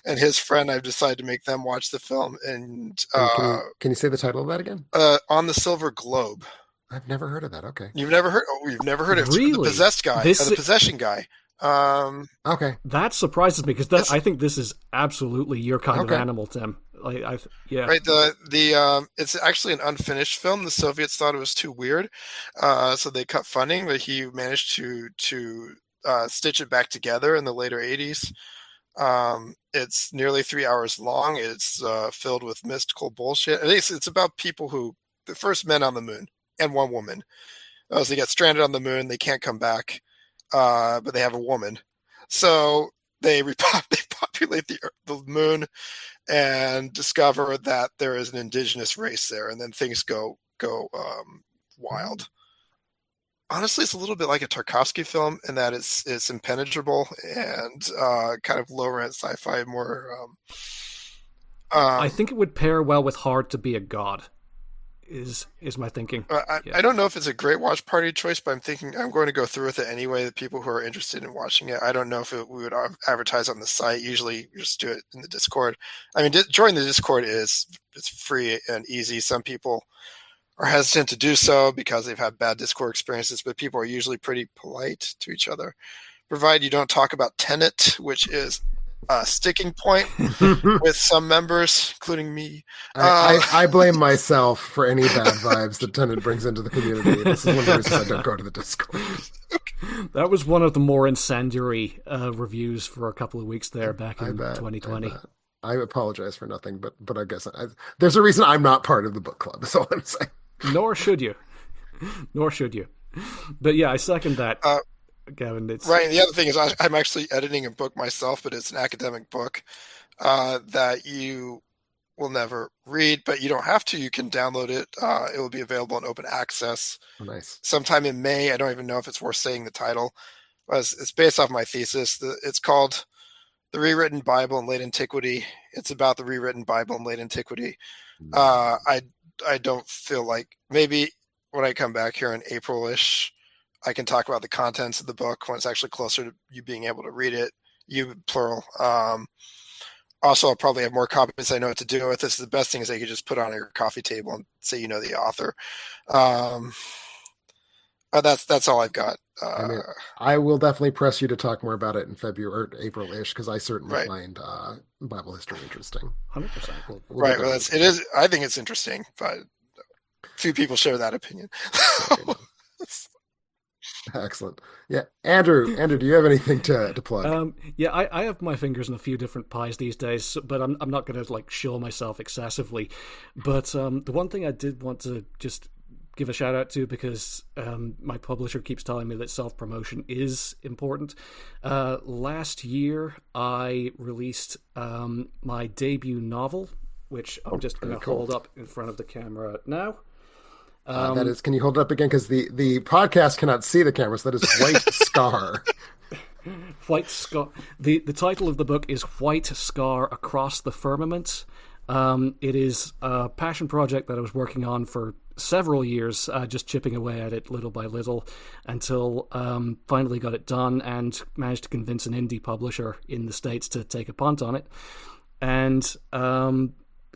And his friend, I've decided to make them watch the film. And And can you say the title of that again? On the Silver Globe. I've never heard of that. Okay. You've never heard? Oh, you've never heard of the Really? possessed guy, the possession guy. Okay. That surprises me because I think this is absolutely your kind of animal, Tim. Yeah. Right. It's actually an unfinished film. The Soviets thought it was too weird, so they cut funding. But he managed to stitch it back together in the later '80s. It's nearly 3 hours long. It's filled with mystical bullshit. At least it's about people the first men on the moon and one woman. So they get stranded on the moon. They can't come back, but they have a woman. So they populate the moon and discover that there is an indigenous race there, and then things go wild. Honestly, it's a little bit like a Tarkovsky film in that it's impenetrable and kind of low rent sci-fi. I think it would pair well with Hard to Be a God. Is my thinking. I don't know if it's a great watch party choice, but I'm thinking I'm going to go through with it anyway. The people who are interested in watching it, I don't know if we would advertise on the site. Usually, you just do it in the Discord. I mean, join the Discord it's free and easy. Some people are hesitant to do so because they've had bad Discord experiences, but people are usually pretty polite to each other, provided you don't talk about Tenet, which is a sticking point with some members, including me. I blame myself for any bad vibes that Tenet brings into the community. This is one of the reasons I don't go to the Discord. That was one of the more incendiary reviews for a couple of weeks there back in 2020. I apologize for nothing, but I guess there's a reason I'm not part of the book club, is all I'm saying. Nor should you. But yeah, I second that. Gavin, right. And the other thing is I'm actually editing a book myself, but it's an academic book that you will never read, but you don't have to. You can download it. It will be available in open access. Oh, nice. Sometime in May. I don't even know if it's worth saying the title. It's based off my thesis. It's called The Rewritten Bible in Late Antiquity. It's about the rewritten Bible in late antiquity. I don't feel like, maybe when I come back here in April-ish, I can talk about the contents of the book when it's actually closer to you being able to read it, you plural. Also, I'll probably have more copies I know what to do with. This is the best thing is that you just put on your coffee table and say you know the author. That's all I've got. I will definitely press you to talk more about it in February or April-ish, because I certainly find Bible history interesting. 100%. Right. Well, it is. I think it's interesting, but few people share that opinion. Excellent. Yeah, Andrew, do you have anything to plug? Yeah, I have my fingers in a few different pies these days, but I'm not going to show myself excessively. But the one thing I did want to just give a shout out to, because my publisher keeps telling me that self-promotion is important. Last year, I released my debut novel, which I'm just going to hold up in front of the camera now. That is, can you hold it up again? Because the podcast cannot see the camera, so that is White Scar. White Scar. The title of the book is White Scar Across the Firmament. It is a passion project that I was working on for several years, just chipping away at it little by little until finally got it done and managed to convince an indie publisher in the States to take a punt on it. And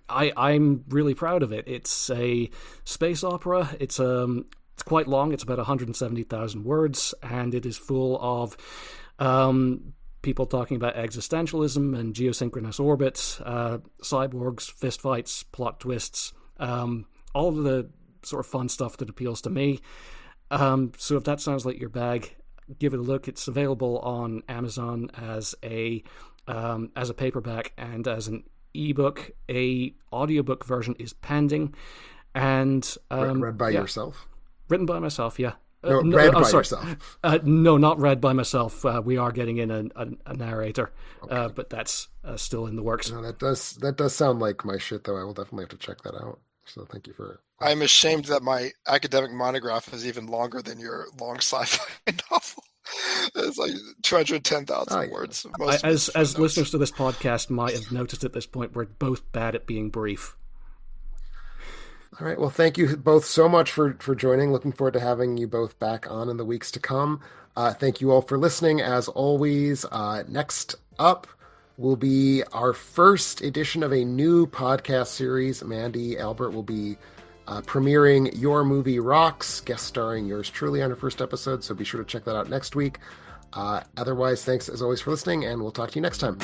I'm really proud of it. It's a space opera. It's quite long. It's about 170,000 words, and it is full of people talking about existentialism and geosynchronous orbits, cyborgs, fistfights, plot twists, all of the sort of fun stuff that appeals to me. So if that sounds like your bag, give it a look. It's available on Amazon as a paperback and as an ebook. A audiobook version is pending, and read by yourself. Written by myself, yeah. No, No, read I'm by sorry. yourself. No, not read by myself. We are getting in a narrator, Okay. but that's still in the works. No, that does sound like my shit, though. I will definitely have to check that out. So thank you for that. I'm ashamed that my academic monograph is even longer than your long sci-fi novel. It's like Oh 210,000 yeah. words. Most of it's As footnotes. listeners to this podcast might have noticed at this point, we're both bad at being brief. All right. Well, thank you both so much for joining. Looking forward to having you both back on in the weeks to come. Thank you all for listening. As always, next up will be our first edition of a new podcast series. Mandy Albert will be premiering Your Movie Rocks, guest starring yours truly on her first episode. So be sure to check that out next week. Otherwise, thanks as always for listening, and we'll talk to you next time.